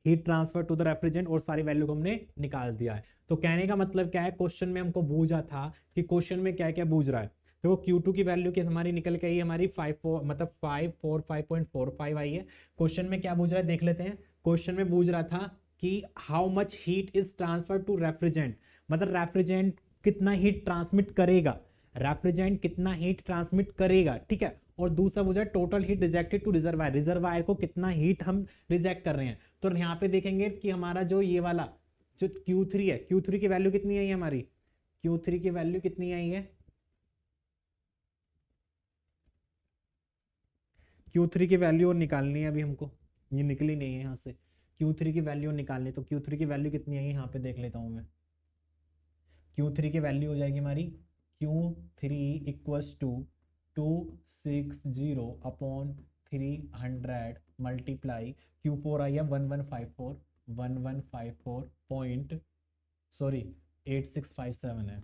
heat transfer to the refrigerant, और सारी वैल्यू को हमने निकाल दिया है। तो कहने का मतलब क्या है, क्वेश्चन में हमको बूझा था कि क्वेश्चन में क्या क्या बूझ रहा है। देखो Q2 की वैल्यू की हमारी निकल के आई है हमारी 54, मतलब 545.45 आई है। क्वेश्चन में क्या बूझ रहा है देख लेते हैं। क्वेश्चन में बूझ रहा था कि how much heat is transfer to refrigerant, मतलब रेफ्रिजरेंट कितना हीट ट्रांसमिट करेगा, रेफ्रिजरेंट कितना हीट ट्रांसमिट करेगा। ठीक है, और दूसरा पूछा total heat rejected to reservoir, reservoir को कितना हीट हम रिजेक्ट कर रहे हैं। तो यहाँ पे देखेंगे कि हमारा जो ये वाला जो Q3 है, Q3 की वैल्यू कितनी आई है हमारी, Q3 की वैल्यू कितनी आई है, Q3 की वैल्यू और निकालनी है अभी हमको, ये निकली नहीं है यहाँ से। Q3 की वैल्यू निकालनी, तो Q3 की वैल्यू कितनी आई है यहाँ पे देख लेता हूँ मैं। Q3 की वैल्यू हो जाएगी हमारी Q3 equals to 260 upon 300 multiply Q4 आई है 1154 पॉइंट, सॉरी 8657 है।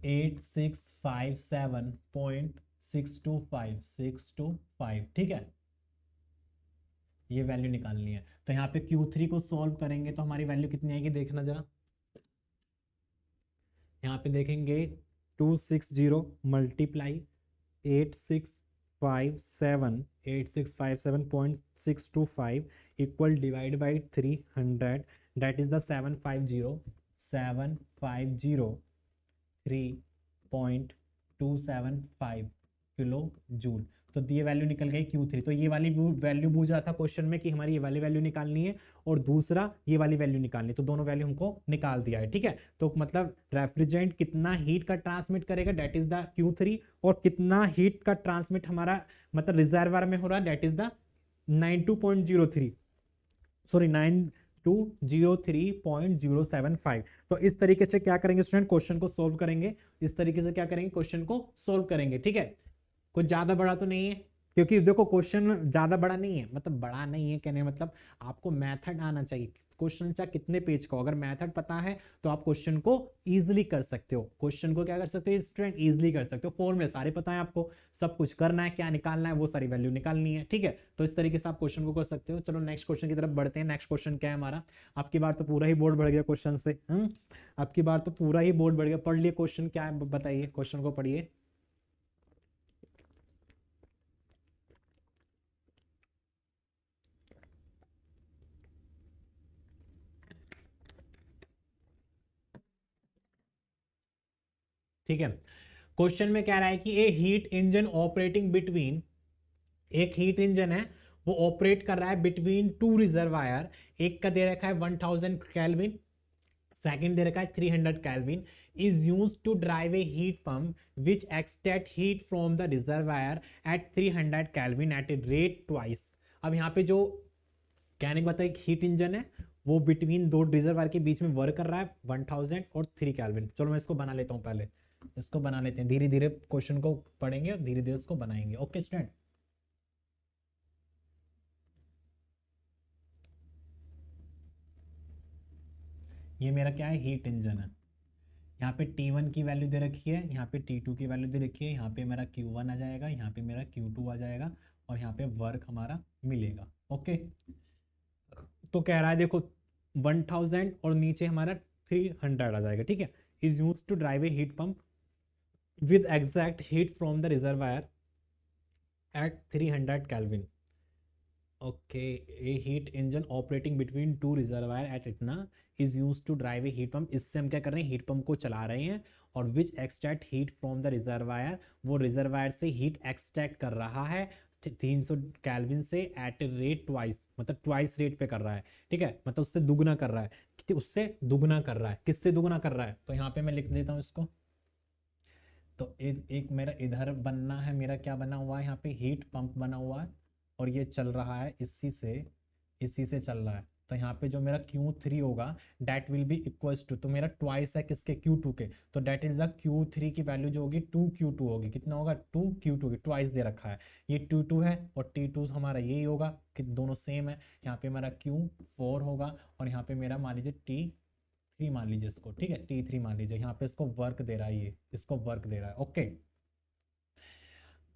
8657.625 ठीक है, ये वैल्यू निकालनी है। तो यहाँ पे Q3 को सॉल्व करेंगे तो हमारी वैल्यू कितनी आएगी देखना जरा। यहाँ पे देखेंगे 260 multiply 8657.625 equal divide by 300, that is the 750 kilo joule. तो ये वैल्यू निकल गई Q3। तो ये वाली वैल्यू पूछ रहा था क्वेश्चन में कि हमारी ये वाली वैल्यू निकालनी है और दूसरा ये वाली वैल्यू निकालनी है, तो दोनों वैल्यू हमको निकाल दिया है। ठीक है, तो मतलब रेफ्रिजरेंट कितना हीट का ट्रांसमिट करेगा दैट इज द Q3, और कितना हीट का ट्रांसमिट हमारा मतलब रिजर्वायर में हो रहा है दैट इज द 92.03, सॉरी 9203.075। तो इस तरीके से क्या करेंगे स्टूडेंट, क्वेश्चन को सोल्व करेंगे। इस तरीके से क्या करेंगे, क्वेश्चन को सोल्व करेंगे। ठीक है, कुछ ज्यादा बड़ा तो नहीं है, क्योंकि देखो क्वेश्चन ज्यादा बड़ा नहीं है, मतलब बड़ा नहीं है कहने मतलब आपको मेथड आना चाहिए। क्वेश्चन चाहे कितने पेज का हो, अगर मेथड पता है तो आप क्वेश्चन को इजीली कर सकते हो। क्वेश्चन को क्या कर सकते हो स्टूडेंट, इजीली कर सकते हो। फॉर्मूले सारे पता है आपको, सब कुछ करना है, क्या निकालना है वो सारी वैल्यू निकालनी है। ठीक है, तो इस तरीके से आप क्वेश्चन को कर सकते हो। चलो नेक्स्ट क्वेश्चन की तरफ बढ़ते हैं। नेक्स्ट क्वेश्चन क्या है हमारा, आपकी बार तो पूरा ही बोर्ड बढ़ गया क्वेश्चन से। आपकी बार तो पूरा ही बोर्ड बढ़ गया। पढ़ लिए क्वेश्चन क्या है बताइए, क्वेश्चन को पढ़िए। ठीक है, क्वेश्चन में कह रहा है कि ए हीट इंजन ऑपरेटिंग बिटवीन, एक हीट इंजन है वो ऑपरेट कर रहा है बिटवीन टू रिजर्वायर। एक का दे रखा है 1000 केल्विन, सेकंड दे रखा है 300 kelvin, is used to drive a heat pump which extract heat from the reservoir at 300 kelvin at a rate twice. अब यहाँ पे जो कहने का मतलब एक हीट इंजन है वो बिटवीन दो रिजर्वायर के बीच में वर्क कर रहा है 1000 और 3 केल्विन। चलो मैं इसको बना लेता हूँ, पहले इसको बना लेते हैं, धीरे धीरे क्वेश्चन को पढ़ेंगे और धीरे धीरे इसको बनाएंगे। ओके स्टूडेंट, ये मेरा क्या है, हीट इंजन है। यहाँ पे T1 की वैल्यू दे रखी है, यहाँ पे T2 की वैल्यू दे रखी है, यहाँ पे मेरा Q1 आ जाएगा, यहाँ पे मेरा Q2 आ जाएगा, और यहाँ पे वर्क हमारा मिलेगा। ओके, तो कह रहा है देखो 1000 और नीचे हमारा 300 आ जाएगा। ठीक है, is use to drive a heat pump with exact heat from the reservoir at 300 Kelvin. Okay, a heat engine operating between two reservoir at इतना is used to drive a heat pump। इससे हम क्या कर रहे हैं, heat pump को चला रहे हैं, और which extract heat from the reservoir, वो रिजर्वायर से हीट एक्सट्रैक्ट कर रहा है 300 केल्विन से एट ए रेट ट्वाइस, मतलब ट्वाइस रेट पे कर रहा है। ठीक है, मतलब उससे दुगना कर रहा है, उससे दुगना कर रहा है, किससे दुगना कर रहा है, तो यहाँ पे मैं लिख देता हूँ इसको। तो एक मेरा इधर बनना है, मेरा क्या बना हुआ है यहाँ पे हीट पंप बना हुआ है, और ये चल रहा है इसी से चल रहा है। तो यहाँ पे जो मेरा Q3 होगा that will be equals to, तो मेरा ट्वाइस है किसके, Q2 के, तो दैट इज द Q3 की वैल्यू जो होगी 2Q2 होगी, कितना होगा 2Q2 की, ट्वाइस दे रखा है, ये T2 है और T2 हमारा यही होगा कि दोनों सेम है, यहाँ पे मेरा Q4 होगा और यहाँ पे मेरा मान लीजिए T3 मान लीजिए इसको, ठीक है T3 मान लीजिए, यहाँ पे इसको वर्क दे रहा है, ये इसको वर्क दे रहा है। ओके,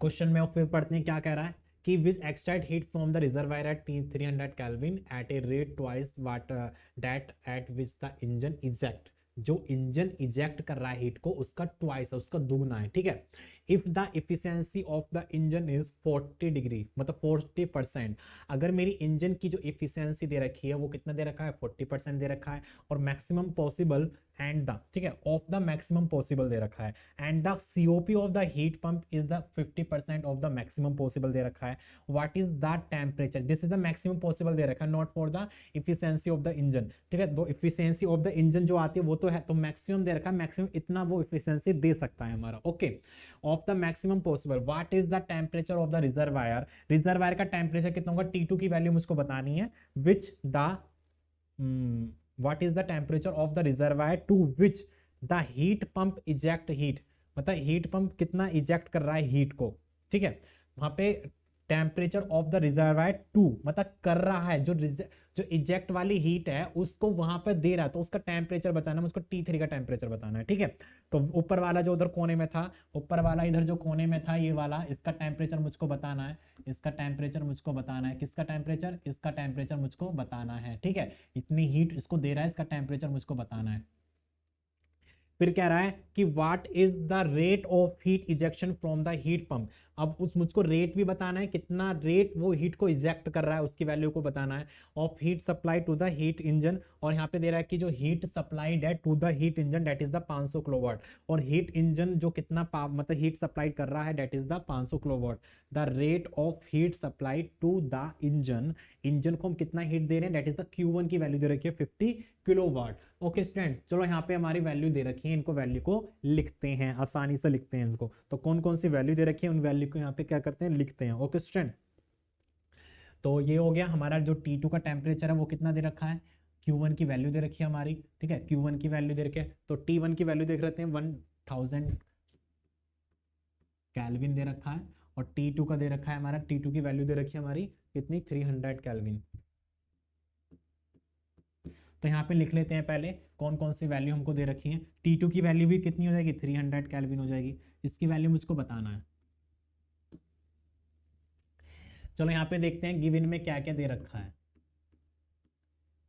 क्वेश्चन में फिर पढ़ते हैं क्या कह रहा है कि which extract heat from the reservoir at 300 kelvin at a rate twice what that at which the engine eject, जो इंजन इजेक्ट कर रहा है हीट को उसका ट्वाइस है, उसका दुगना है, ठीक है। If the efficiency of the engine is 40 degree, मतलब 40%, अगर मेरी इंजन की जो एफिशिएंसी दे रखी है वो कितना दे रखा है 40% दे रखा है, और मैक्सिमम पॉसिबल एंड द, ठीक है, ऑफ द मैक्सिमम पॉसिबल दे रखा है, and the COP of the heat pump is the 50% of the maximum possible दे रखा है, what is the temperature, this is the maximum possible दे रखा है, not for the efficiency of the engine, ठीक है। तो एफिशिएंसी ऑफ द इंजन जो आती है वो तो है, तो मैक्सिमम दे रखा है, मैक्सिमम इतना वो एफिशिएंसी दे सकता है हमारा। Okay, of the maximum possible, what is the temperature of the reservoir, reservoir का टेम्परेचर कितना होगा, T2 की वैल्यू मुझको बतानी है, which the what is the temperature of the reservoir to which the heat pump eject heat, मतलब heat pump कितना eject कर रहा है हीट को, ठीक है। वहां पे temperature of the reservoir to, मतलब कर रहा है, जो इजेक्ट वाली हीट है उसको वहां पर दे रहा है, तो उसका टेम्परेचर बताना है मुझको, T3 का टेम्परेचर बताना है, ठीक है। तो ऊपर वाला जो उधर कोने में था, ऊपर वाला इधर जो कोने में था ये वाला, इसका टेम्परेचर मुझको बताना है, इसका टेम्परेचर मुझको बताना है, किसका टेम्परेचर, इसका टेम्परेचर मुझको बताना है, ठीक है। इतनी हीट इसको दे रहा है, इसका टेम्परेचर मुझको बताना है। फिर कह रहा है कि what is the rate of heat ejection from the heat pump, अब उस मुझको रेट भी बताना है, कितना रेट वो हीट को इजेक्ट कर रहा है उसकी वैल्यू को बताना है, of heat supply to the heat engine, और यहाँ पे दे रहा है कि जो हीट सप्लाइड है to the heat engine that is the 500 kilowatt, और हीट इंजन जो कितना मतलब हीट सप्लाई कर रहा है that is the 500 kilowatt, the rate of heat supply to the engine, engine को हम कितना हीट दे रहे हैं दैट इज द Q1 की वैल्यू दे रखी है 50 किलोवाट। ओके स्टूडेंट, चलो यहाँ पे हमारी वैल्यू दे रखी है, इनको वैल्यू को लिखते हैं, आसानी से लिखते हैं इनको, तो कौन कौन सी वैल्यू दे रखी है उन वैल्यू को यहाँ पे क्या करते हैं लिखते हैं। ओके स्टूडेंट, तो ये हो गया हमारा जो T2 का टेम्परेचर है वो कितना दे रखा है, Q1 की वैल्यू दे रखी है हमारी, ठीक है, Q1 की वैल्यू दे रखी है, तो T1 की वैल्यू देख लेते हैं 1000 केल्विन दे रखा है, और T2 का दे रखा है हमारा, T2 की वैल्यू दे रखी है हमारी कितनी 300 केल्विन। तो यहाँ पे लिख लेते हैं पहले कौन कौन सी वैल्यू हमको दे रखी है, T2 की वैल्यू भी कितनी हो जाएगी 300 केल्विन हो जाएगी, इसकी वैल्यू मुझको बताना है। चलो यहाँ पे देखते हैं गिवन में क्या क्या दे रखा है,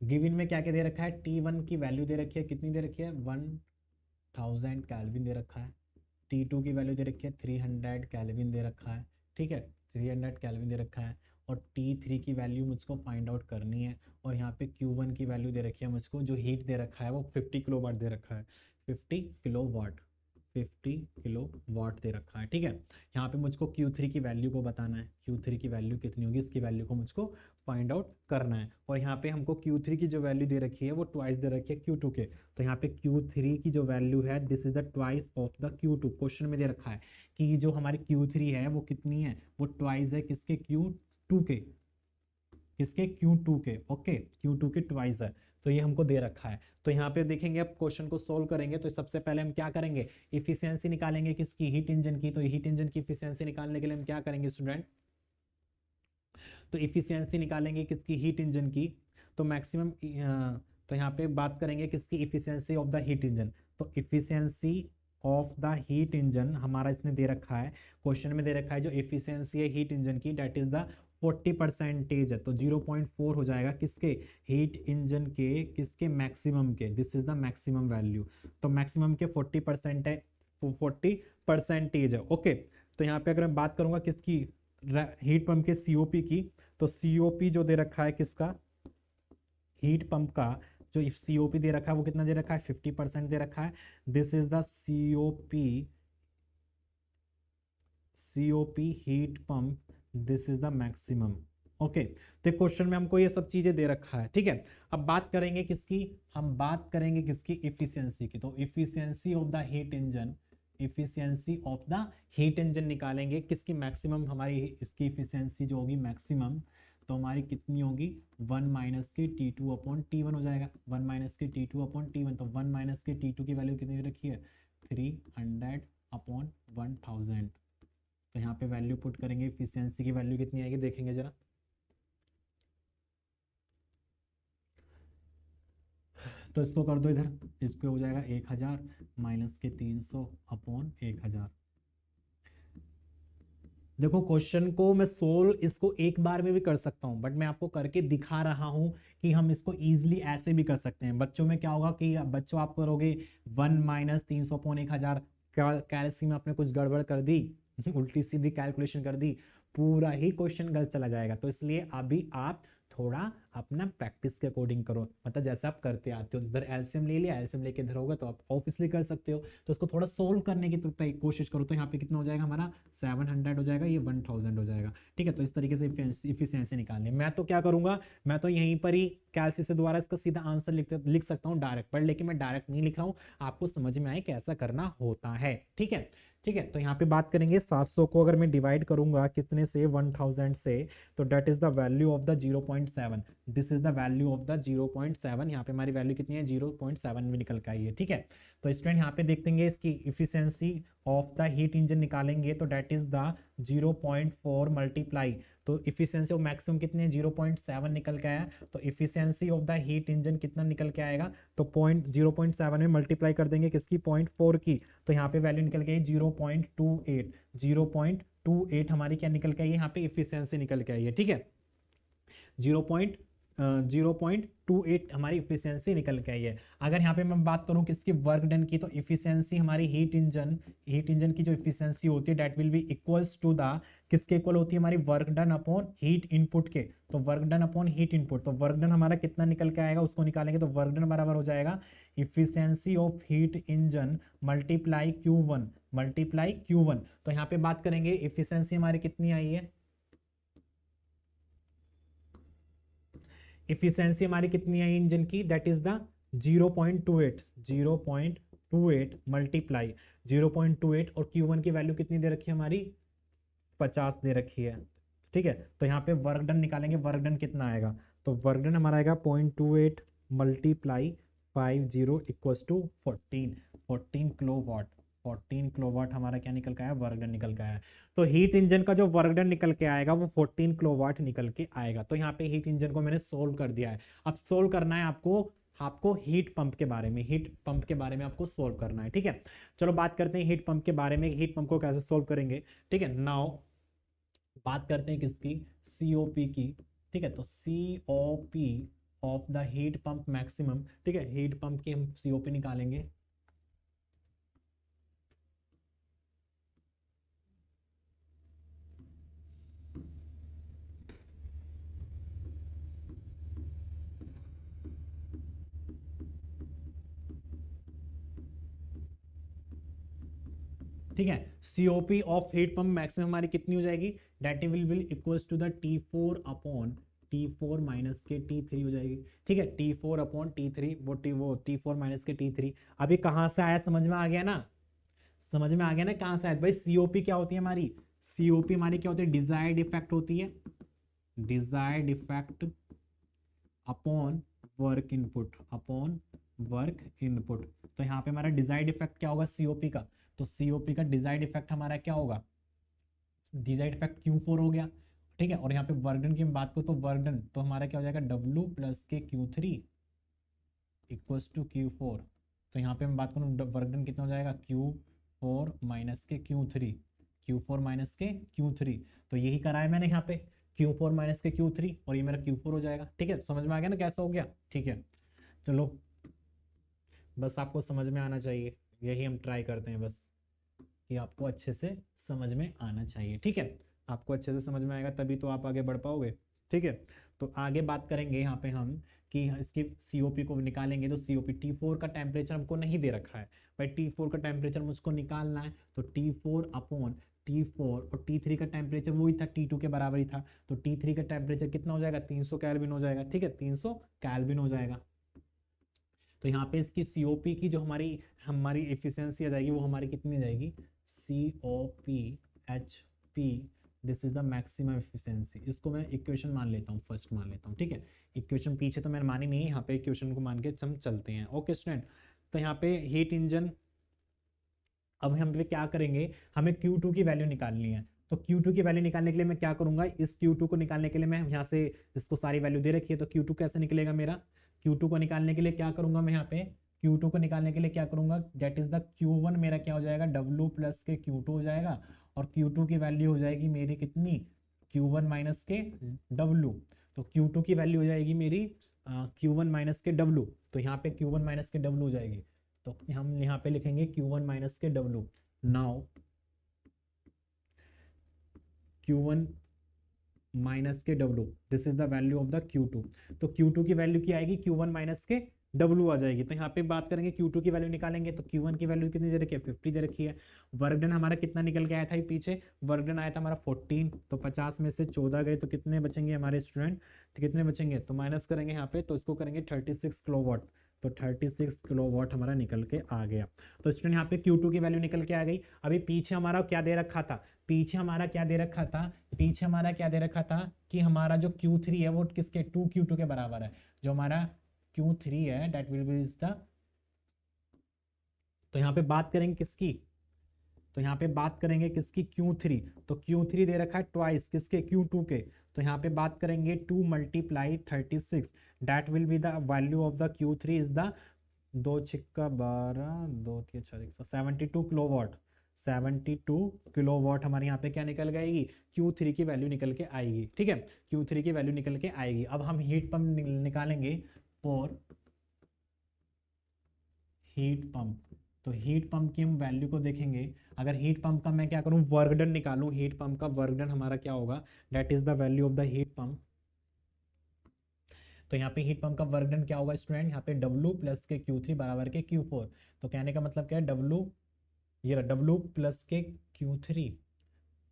गिवन में क्या क्या दे रखा है, T1 की वैल्यू दे रखी है, कितनी दे रखी है 1000 केल्विन दे रखा है, T2 की वैल्यू दे रखी है 300 केल्विन दे रखा है, ठीक है 300 केल्विन दे रखा है, और T3 की वैल्यू मुझको फाइंड आउट करनी है, और यहाँ पे Q1 की वैल्यू दे रखी है मुझको, जो हीट दे रखा है वो 50 किलोवाट दे रखा है, 50 किलोवाट, 50 किलोवाट दे रखा है, ठीक है। यहाँ पे मुझको Q3 की वैल्यू को बताना है, Q3 की वैल्यू कितनी होगी इसकी वैल्यू को मुझको फाइंड आउट करना है, और यहाँ पे हमको Q3 की जो वैल्यू दे रखी है वो ट्वाइस दे रखी है Q2 के, तो यहाँ पे Q3 की जो वैल्यू है this is the twice of the Q2, question में दे रखा है कि जो हमारी Q3 है वो कितनी है, वो ट्वाइस है किसके Q2 के, किसके Q2 के, ओके Q2 के ट्वाइस है, तो ये हमको दे रखा है। तो यहाँ पे देखेंगे अब क्वेश्चन को सोल्व करेंगे, तो सबसे पहले हम क्या करेंगे, इफिशियंसी निकालेंगे किसकी, हीट इंजन की, तो हीट इंजन की इफिशियंसी निकालने के लिए हम क्या करेंगे स्टूडेंट, तो इफिशियंसी निकालेंगे किसकी, हीट इंजन की, तो मैक्सिमम, तो यहाँ पे बात करेंगे किसकी, efficiency of the heat engine, तो efficiency of the heat engine हमारा इसने दे रखा है, क्वेश्चन में दे रखा है जो इफिशियंसी है हीट इंजन की दैट इज द 40% है, तो 0.4 हो जाएगा किसके, हीट इंजन के, किसके मैक्सिमम के, this is the maximum value, तो मैक्सिमम के 40% है, 40% है, ओके। तो यहाँ पे अगर मैं बात करूंगा किसकी, हीट पंप के सीओपी की, तो सीओपी जो दे रखा है किसका, हीट पंप का जो सीओपी दे रखा है वो कितना दे रखा है 50% दे रखा है, this is the COP heat pump, this is the maximum, okay. तो क्वेश्चन में हमको ये सब चीजें दे रखा है, ठीक है। अब बात करेंगे किसकी, हम बात करेंगे किसकी, इफिशियंसी की, तो efficiency of the heat engine, efficiency of the heat engine निकालेंगे किसकी, मैक्सिमम हमारी इसकी इफिशियंसी जो होगी मैक्सिमम, तो हमारी कितनी होगी 1 माइनस के T2 अपॉन T1 हो जाएगा, 1 माइनस के T2 अपॉन T1, तो 1 माइनस के T2 की वैल्यू कितनी दे रखी है 300 अपॉन 1000। तो यहाँ पे वैल्यू पुट करेंगे, इफिशियंसी की वैल्यू कितनी आएगी देखेंगे जरा। तो इसको कर दो इधर, इसको हो जाएगा 1000 माइनस के 300 अपॉन 1000। देखो क्वेश्चन को मैं सोल्व इसको एक बार में भी कर सकता हूं, बट मैं आपको करके दिखा रहा हूं कि हम इसको इजीली ऐसे भी कर सकते हैं। बच्चों में क्या होगा कि बच्चों आप करोगे 1 माइनस 300 अपॉन 1000, कैलसी में आपने कुछ गड़बड़ कर दी उल्टी सीधी कैलकुलेशन कर दी, पूरा ही क्वेश्चन गलत चला जाएगा। तो इसलिए अभी आप थोड़ा अपना प्रैक्टिस के अकॉर्डिंग करो, मतलब जैसे आप करते आते हो, इधर एलसीएम ले लिया, एलसीएम लेके इधर होगा तो आप ऑब्वियसली कर सकते हो। तो उसको थोड़ा सोल्व करने की तो कोशिश करो। तो यहाँ पे कितना हो जाएगा हमारा 700 हो जाएगा, ये 1000 हो जाएगा। ठीक है, तो इस तरीके से इफिशियंसी निकालनी। मैं तो क्या करूंगा, मैं तो यहीं पर ही कैलसी से दोबारा इसका सीधा आंसर लिख सकता हूँ डायरेक्ट, पर लेकिन मैं डायरेक्ट नहीं लिख रहा हूँ, आपको समझ में आए कैसा करना होता है। ठीक है, ठीक है। तो यहाँ पे बात करेंगे 700 को अगर मैं डिवाइड करूंगा कितने से 1000 से, तो that is the value of the 0.7, this is the value of the 0.7। यहाँ पे हमारी वैल्यू कितनी है 0.7 में निकल के आई है। ठीक है, तो स्टूडेंट यहाँ पे देखते हैं इसकी efficiency of the heat engine निकालेंगे, तो डेट इज द 0.4 मल्टीप्लाई, तो इफिशियंसी ऑफ मैक्सिमम कितनी है 0.7 निकल के आया, तो efficiency of the heat engine कितना निकल के आएगा, तो 0.7 में मल्टीप्लाई कर देंगे किसकी 0.4 की, तो यहाँ पे वैल्यू निकल के आई 0.28, 0.28 हमारी क्या निकल के आई है यहाँ पे इफिशियंसी निकल के आई है। ठीक है, 0.28 हमारी इफिशियंसी निकल के आई है। अगर यहाँ पे मैं बात करूँ किसकी वर्क डन की, तो इफिशियंसी हमारी हीट इंजन की जो इफिशियंसी होती है that will be equals to the, किसके इक्वल होती है हमारी work done upon heat input के, तो work done upon heat input, तो वर्क डन हमारा कितना निकल के आएगा उसको निकालेंगे, तो वर्क डन बराबर हो जाएगा efficiency of heat engine multiply Q1। तो यहाँ पे बात करेंगे इफिशियंसी हमारी कितनी आई है, इफिशियंसी हमारी कितनी है इंजन की, दैट इज द 0.28 मल्टीप्लाई 0.28, और Q1 की वैल्यू कितनी दे रखी है हमारी 50 दे रखी है। ठीक है, तो यहाँ पे वर्क डन निकालेंगे, वर्क डन कितना आएगा, तो वर्क डन हमारा आएगा 0.28 multiply 50 equals to 14 kilowatt, 14 kilowatt हमारा क्या निकल के आया वर्क डन निकल के आया। तो हीट इंजन का जो वर्क डन निकल के आएगा वो 14 किलोवाट निकल के आएगा। तो यहाँ पे हीट इंजन को मैंने सोल्व कर दिया है। अब सोल्व करना है आपको हीट पंप के बारे में, हीट पंप के बारे में आपको सोल्व करना है। ठीक है, चलो बात करते हैं हीट पंप के बारे में, हीट पंप को कैसे सोल्व करेंगे। ठीक है, नाउ बात करते हैं किसकी, सीओपी की। ठीक है, तो COP of the heat pump maximum. ठीक है, हीट पंप की हम सीओपी निकालेंगे, ठीक है। COP of heat pump maximum हमारी कितनी हो जाएगी, that will equals to the T4 minus के T3 हो जाएगी। ठीक है, T4 अपॉन T3, वो T4 माइनस के T3। अभी कहां से आया, समझ में आ गया ना, समझ में आ गया ना कहां से आया भाई। सीओपी क्या होती है हमारी, सीओपी हमारी क्या होती है, डिजायर्ड इफेक्ट होती है, desired effect upon work input, upon work input. तो यहाँ पे हमारा डिजायर्ड इफेक्ट क्या होगा सीओपी का, तो सीओपी का डिजायर्ड इफेक्ट हमारा क्या होगा, डिजायर्ड इफेक्ट Q4 हो गया। ठीक है, और यहाँ पे वर्कडन की हम बात करें तो वर्कडन तो हमारा क्या हो जाएगा W प्लस के Q3 इक्वल्स टू Q4। तो यहाँ पे हम बात करूँ वर्कडन कितना हो जाएगा Q4 माइनस के Q3, Q4 माइनस के Q3। तो यही करा है मैंने यहाँ पे Q4 माइनस के Q3, और ये मेरा Q4 हो जाएगा। ठीक है, समझ में आ गया ना कैसा हो गया। ठीक है, चलो बस आपको समझ में आना चाहिए, यही हम ट्राई करते हैं बस कि आपको अच्छे से समझ में आना चाहिए। ठीक है, आपको अच्छे से समझ में आएगा तभी तो आप आगे बढ़ पाओगे। ठीक है, तो आगे बात करेंगे यहाँ पे हम कि इसकी सीओपी को निकालेंगे। तो सीओपी T4 का टेम्परेचर हमको नहीं दे रखा है भाई, T4 का टेम्परेचर मुझको निकालना है, तो T4 अपॉन T4, और T3 का टेम्परेचर वही था T2 के बराबर ही था, तो T3 का टेम्परेचर कितना हो जाएगा 300 केल्विन हो जाएगा। ठीक है, 300 केल्विन हो जाएगा। तो यहाँ पे इसकी सीओपी की जो हमारी हमारी एफिशिएंसी आ जाएगी वो हमारी कितनी आ जाएगी, COP HP this is the maximum efficiency. इसको मैं इक्वेशन मान लेता हूँ, फर्स्ट मान लेता हूँ, ठीक है। इक्वेशन पीछे तो मैंने मानी नहीं है, यहाँ पे इक्वेशन को मान के हम चलते हैं। ओके स्टूडेंट, तो यहाँ पे हीट इंजन, अब हम लिए क्या करेंगे, हमें Q2 की वैल्यू निकालनी है। तो Q2 की वैल्यू निकालने के लिए मैं क्या करूंगा, इस Q2 को निकालने के लिए मैं यहाँ से इसको सारी वैल्यू दे रखी है, तो Q2 कैसे निकलेगा मेरा, Q2 को निकालने के लिए क्या करूंगा मैं यहाँ पे, Q2 को निकालने के लिए क्या करूंगा, दैट इज द Q1 मेरा क्या हो जाएगा, W प्लस के Q2 हो जाएगा, और Q2 की वैल्यू हो जाएगी मेरी कितनी, Q1 माइनस के W। तो Q2 की वैल्यू हो जाएगी मेरी Q1 माइनस के W, तो यहाँ पे Q1 माइनस के W हो जाएगी, तो हम यहाँ पे लिखेंगे Q1 माइनस के W। नाउ Q1 माइनस के W, this is the value of the Q2। तो Q2 की वैल्यू क्या आएगी, Q1 माइनस के W आ जाएगी। तो यहाँ पे बात करेंगे Q2 की वैल्यू निकालेंगे, तो Q1 की वैल्यू कितनी दे रखी है, 50 दे रखी है। वर्क डन हमारा कितना निकल के आया था, ये पीछे वर्क डन आया था हमारा 14, तो 50 में से 14 गए तो कितने बचेंगे हमारे स्टूडेंट, तो कितने बचेंगे, तो माइनस करेंगे यहाँ पे, तो इसको करेंगे 36 किलोवाट, तो 36 किलोवाट हमारा निकल के आ गया। तो स्टूडेंट यहाँ पे Q2 की वैल्यू निकल के आ गई। अभी पीछे हमारा क्या दे रखा था, पीछे हमारा क्या दे रखा था, पीछे हमारा क्या दे रखा था कि हमारा जो Q3 है वो किसके 2Q2 के बराबर है। जो हमारा Q3 है that will B is the, तो यहाँ पे बात करेंगे किसकी, तो यहाँ पे बात करेंगे किसकी, Q3। तो Q3 दे रखा है ट्वाइस किसके, Q2 के। तो यहाँ पे बात करेंगे 2 multiply 36, that will be the value of the Q3 is the, 2 छिक्का 12, 2 3 4 72 किलोवाट, 72 किलोवाट हमारे यहाँ पे क्या निकल जाएगी, Q3 की वैल्यू निकल के आएगी, ठीक है। Q3 की वैल्यू निकल के आएगी। अब हम हीट पंप निकालेंगे फॉर हीट पंप। तो हीट पंप की हम वैल्यू को देखेंगे, अगर हीट पंप का मैं क्या करूं, वर्क डन निकालूं, हीट पंप का वर्क डन हमारा क्या होगा, that is the value of the heat pump. तो यहाँ पे हीट पंप का वर्क डन क्या होगा स्टूडेंट, यहाँ पे W प्लस के Q3 बराबर के Q4। तो कहने का मतलब क्या है, W, ये रहा W प्लस के Q3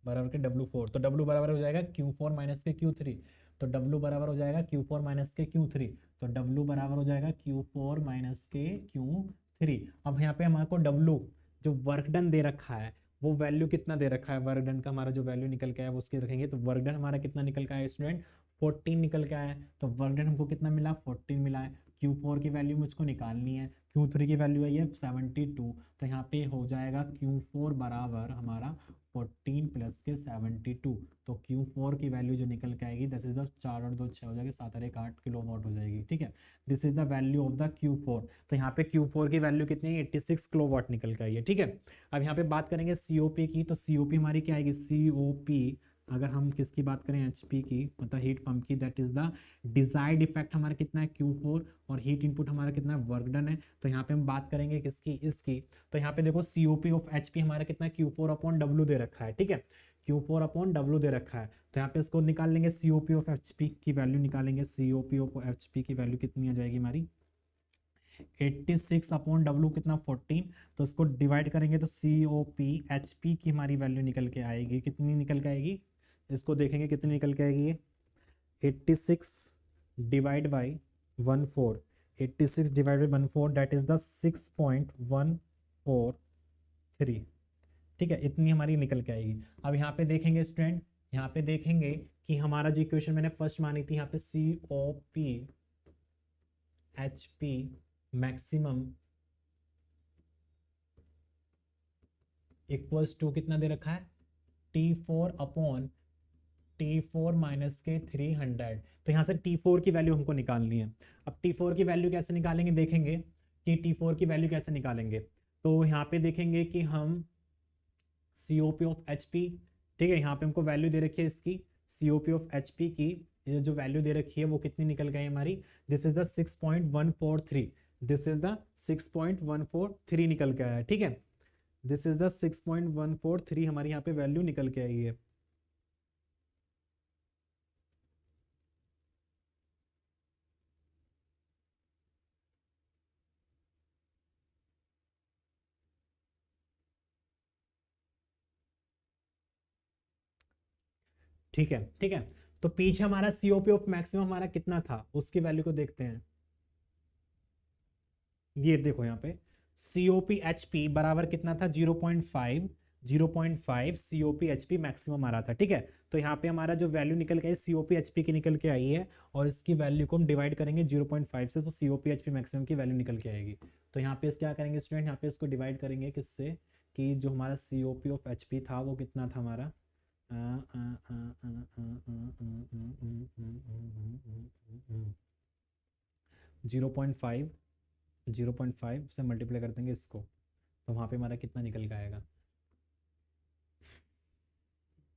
बराबर के W4, तो W बराबर हो जाएगा Q4 माइनस के Q3, तो W बराबर हो जाएगा Q4 माइनस के Q3, तो W बराबर हो जाएगा Q4 माइनस के Q3। अब यहाँ पे हमारे को W जो वर्क डन दे रखा है वो वैल्यू कितना दे रखा है, वर्क डन का हमारा जो वैल्यू निकल के आया वो उसके रखेंगे। तो वर्क डन हमारा कितना निकल के आया स्टूडेंट, 14 निकल के आया है। तो वर्क डन हमको कितना मिला, 14 मिला है। Q4 की वैल्यू मुझको निकालनी है, Q3 की वैल्यू आई है 72, तो यहाँ पे हो जाएगा Q4 बराबर हमारा 14 प्लस के 72। तो Q4 की वैल्यू जो निकल के आएगी दस इज द 4 और 2 6 हो जाएगी, 7 और 1 8 किलोवाट हो जाएगी, ठीक है। This is the value of the Q4। तो यहाँ पे Q4 की वैल्यू कितनी है, 86 किलोवाट निकल के आई है, ठीक है। अब यहाँ पे बात करेंगे COP की, तो COP हमारी क्या आएगी, COP अगर हम किसकी बात करें, HP की, मतलब हीट पंप की, that is the desired effect हमारा कितना है Q4, और हीट इनपुट हमारा कितना है, वर्क डन है। तो यहाँ पे हम बात करेंगे किसकी, इसकी। तो यहाँ पे देखो COP ऑफ HP हमारा कितना है, Q4 अपॉन W दे रखा है, ठीक है, Q4 अपॉन W दे रखा है। तो यहाँ पे इसको निकाल लेंगे, COP ऑफ HP की वैल्यू निकालेंगे, COP ऑफ HP की वैल्यू कितनी आ जाएगी हमारी, 86 अपॉन W कितना 14, तो इसको डिवाइड करेंगे तो COP HP की हमारी वैल्यू निकल के आएगी, कितनी निकल के आएगी, इसको देखेंगे कितनी निकल के आएगी, 86 divide by 14, 86 divide by 14 that is the 6.143, ठीक है, इतनी हमारी निकल के आएगी। अब यहाँ पे देखेंगे स्टूडेंट, यहाँ पे देखेंगे कि हमारा जो इक्वेशन मैंने फर्स्ट मानी थी, यहाँ पे COP HP maximum equals to कितना दे रखा है, T4 अपॉन T4 माइनस के 300। तो यहाँ से T4 की वैल्यू हमको निकालनी है। अब T4 की वैल्यू कैसे निकालेंगे, देखेंगे कि T4 की वैल्यू कैसे निकालेंगे। तो यहाँ पे देखेंगे कि हम COP ऑफ HP, ठीक है, यहाँ पे हमको वैल्यू दे रखी है इसकी, COP ऑफ HP की ये जो वैल्यू दे रखी है वो कितनी निकल गई हमारी, this is the 6.143, this is the 6.143 निकल के आया है, ठीक है। दिस इज द 6.143 हमारी यहाँ पे वैल्यू निकल के आई है। ठीक है, ठीक है। तो पीछे हमारा COP ऑफ मैक्सिमम हमारा कितना था, उसकी वैल्यू को देखते हैं। ये देखो यहाँ पे COP HP बराबर कितना था, 0.5 0.5 COP HP मैक्सिमम आ रहा था, ठीक है। तो यहाँ पे हमारा जो वैल्यू निकल के आई COP HP की निकल के आई है, और इसकी वैल्यू को हम डिवाइड करेंगे 0.5 से, तो COP HP मैक्सिमम की वैल्यू निकल के आएगी। तो यहाँ पे इस क्या करेंगे स्टूडेंट, यहाँ पे इसको डिवाइड करेंगे किससे, कि जो हमारा COP ऑफ HP था वो कितना था हमारा 0.5, 0.5 से मल्टीप्लाई कर देंगे इसको, तो वहाँ पे हमारा कितना निकल के आएगा।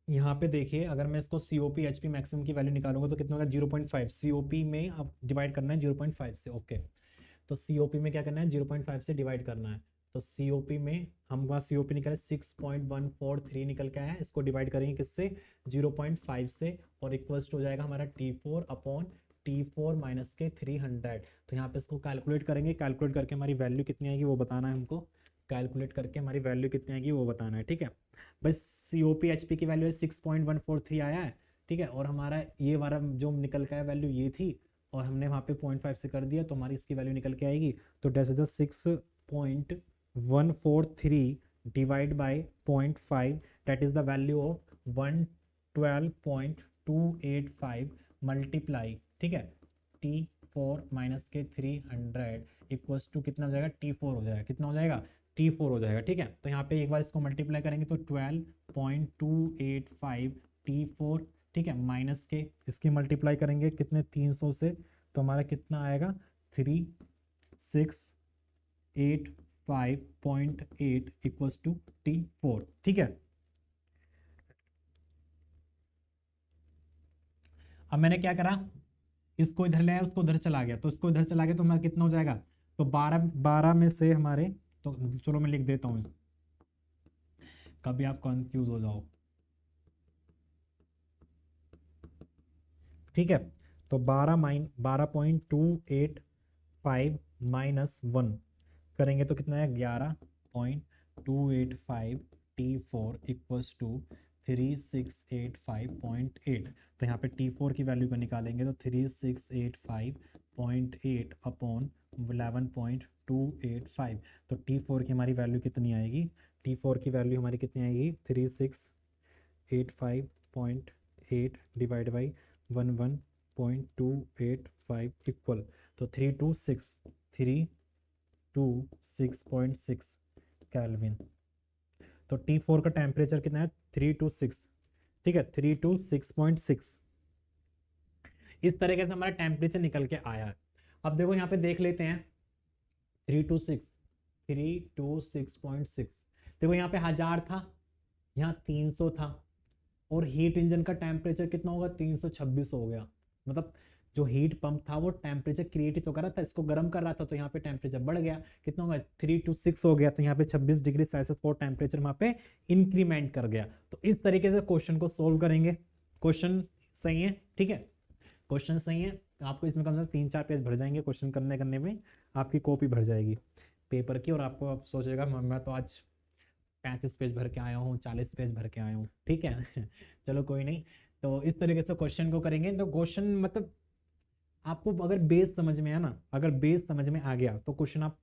यहाँ पे देखिए अगर मैं इसको COP HP मैक्सिमम की वैल्यू निकालूंगा तो कितना होगा 0.5, COP में अब डिवाइड करना है 0.5 से, ओके। तो COP में क्या करना है 0.5 से डिवाइड करना है, तो COP में हम वहाँ COP निकाले 6.143 निकल के आया है, इसको डिवाइड करेंगे किससे 0.5 से, और इक्वल्स टू हो जाएगा हमारा T4 अपॉन T4 माइनस के 300। तो यहाँ पे इसको कैलकुलेट करेंगे, कैलकुलेट करके हमारी वैल्यू कितनी आएगी वो बताना है हमको, कैलकुलेट करके हमारी वैल्यू कितनी आएगी वो बताना है, ठीक है। बस COP HP की वैल्यू 6.143 आया है, ठीक है, और हमारा ये वाला जो निकल का है वैल्यू ये थी, और हमने वहाँ पे 0.5 से कर दिया, तो हमारी इसकी वैल्यू निकल के आएगी। तो that is the 6.143 divide by 0.5, that is the value of 112.285 multiply, ठीक है, T4 माइनस के 300 इक्वल्स टू कितना हो जाएगा T4 हो जाएगा, कितना हो जाएगा T4 हो जाएगा, ठीक है। तो यहाँ पे एक बार इसको मल्टीप्लाई करेंगे तो 12.285 T4, ठीक है, माइनस के इसकी मल्टीप्लाई करेंगे कितने 300 से, तो हमारा कितना आएगा 3685.8 इक्वल्स टू T4, ठीक है। अब मैंने क्या करा, इसको इधर ले आया, उसको उधर चला गया, तो इसको इधर चला गया तो हमारा कितना हो जाएगा, तो 12 में से हमारे, तो चलो मैं लिख देता हूँ, कभी आप कंफ्यूज हो जाओ, ठीक है। तो 12.285 माइनस 1 करेंगे तो कितना है 11.285 T4 इक्वल्स टू 3685.8। तो यहाँ पे T4 की वैल्यू को निकालेंगे तो 3685.8 अपॉन 11.285, तो T4 की हमारी वैल्यू कितनी आएगी, T4 की वैल्यू हमारी कितनी आएगी 3685.8 डिवाइड बाई 11.285 इक्वल, तो 326.6 केल्विन। तो T4 का टेम्परेचर कितना है 326, ठीक है 326.6। इस तरीके से हमारा टेम्परेचर निकल के आया है। अब देखो यहाँ पे देख लेते हैं 326.6, देखो यहाँ पे 1000 था, यहाँ 300 था, और हीट इंजन का टेम्परेचर कितना होगा 326 हो गया, मतलब जो हीट पंप था वो टेम्परेचर क्रिएट तो कर रहा था, इसको गर्म कर रहा था, तो यहाँ पे टेम्परेचर बढ़ गया, कितना होगा 326 हो गया, तो यहाँ पे 26 डिग्री सेल्सियस पर टेम्परेचर वहाँ पे इंक्रीमेंट कर गया। तो इस तरीके से क्वेश्चन को सोल्व करेंगे। क्वेश्चन सही है, ठीक है, क्वेश्चन सही है, आपको इसमें कम से कम 3-4 पेज भर जाएंगे, क्वेश्चन करने में आपकी कॉपी भर जाएगी पेपर की, और आपको आप सोचेगा मैं तो आज 35 पेज भर के आया हूँ, 40 पेज भर के आया हूँ, ठीक है चलो कोई नहीं। तो इस तरीके से क्वेश्चन को करेंगे। तो क्वेश्चन मतलब आपको अगर बेस समझ में आया ना, अगर बेस समझ में आ गया तो क्वेश्चन आप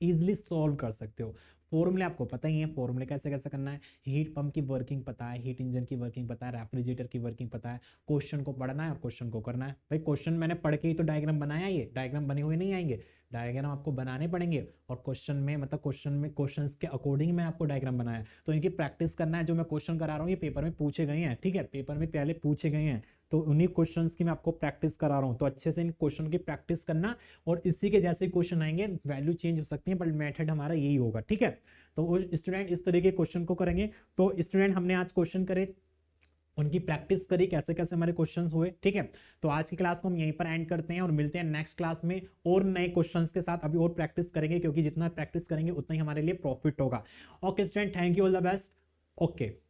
इजिली सॉल्व कर सकते हो। फॉर्मूले आपको पता ही है, फॉर्मूले कैसे कैसे करना है, हीट पंप की वर्किंग पता है, हीट इंजन की वर्किंग पता है, रेफ्रिजरेटर की वर्किंग पता है, क्वेश्चन को पढ़ना है और क्वेश्चन को करना है। भाई क्वेश्चन मैंने पढ़ के ही तो डायग्राम बनाया, ये डायग्राम बने हुए नहीं आएंगे, डायग्राम आपको बनाने पड़ेंगे, और क्वेश्चन में मतलब क्वेश्चंस के अकॉर्डिंग मैं आपको डायग्राम बनाया, तो इनकी प्रैक्टिस करना है। जो मैं क्वेश्चन करा रहा हूँ ये पेपर में पूछे गए हैं, ठीक है, पेपर में पहले पूछे गए हैं, तो उन्हीं क्वेश्चंस की मैं आपको प्रैक्टिस करा रहा हूँ, तो अच्छे से इन क्वेश्चन की प्रैक्टिस करना, और इसी के जैसे क्वेश्चन आएंगे, वैल्यू चेंज हो सकती है बट मेथड हमारा यही होगा, ठीक है। तो स्टूडेंट इस तरीके के क्वेश्चन को करेंगे। तो स्टूडेंट हमने आज क्वेश्चन करे, उनकी प्रैक्टिस करी, कैसे कैसे हमारे क्वेश्चंस हुए, ठीक है। तो आज की क्लास को हम यहीं पर एंड करते हैं और मिलते हैं नेक्स्ट क्लास में और नए क्वेश्चंस के साथ। अभी और प्रैक्टिस करेंगे, क्योंकि जितना प्रैक्टिस करेंगे उतना ही हमारे लिए प्रॉफिट होगा। Okay student, thank you, all the best. Okay.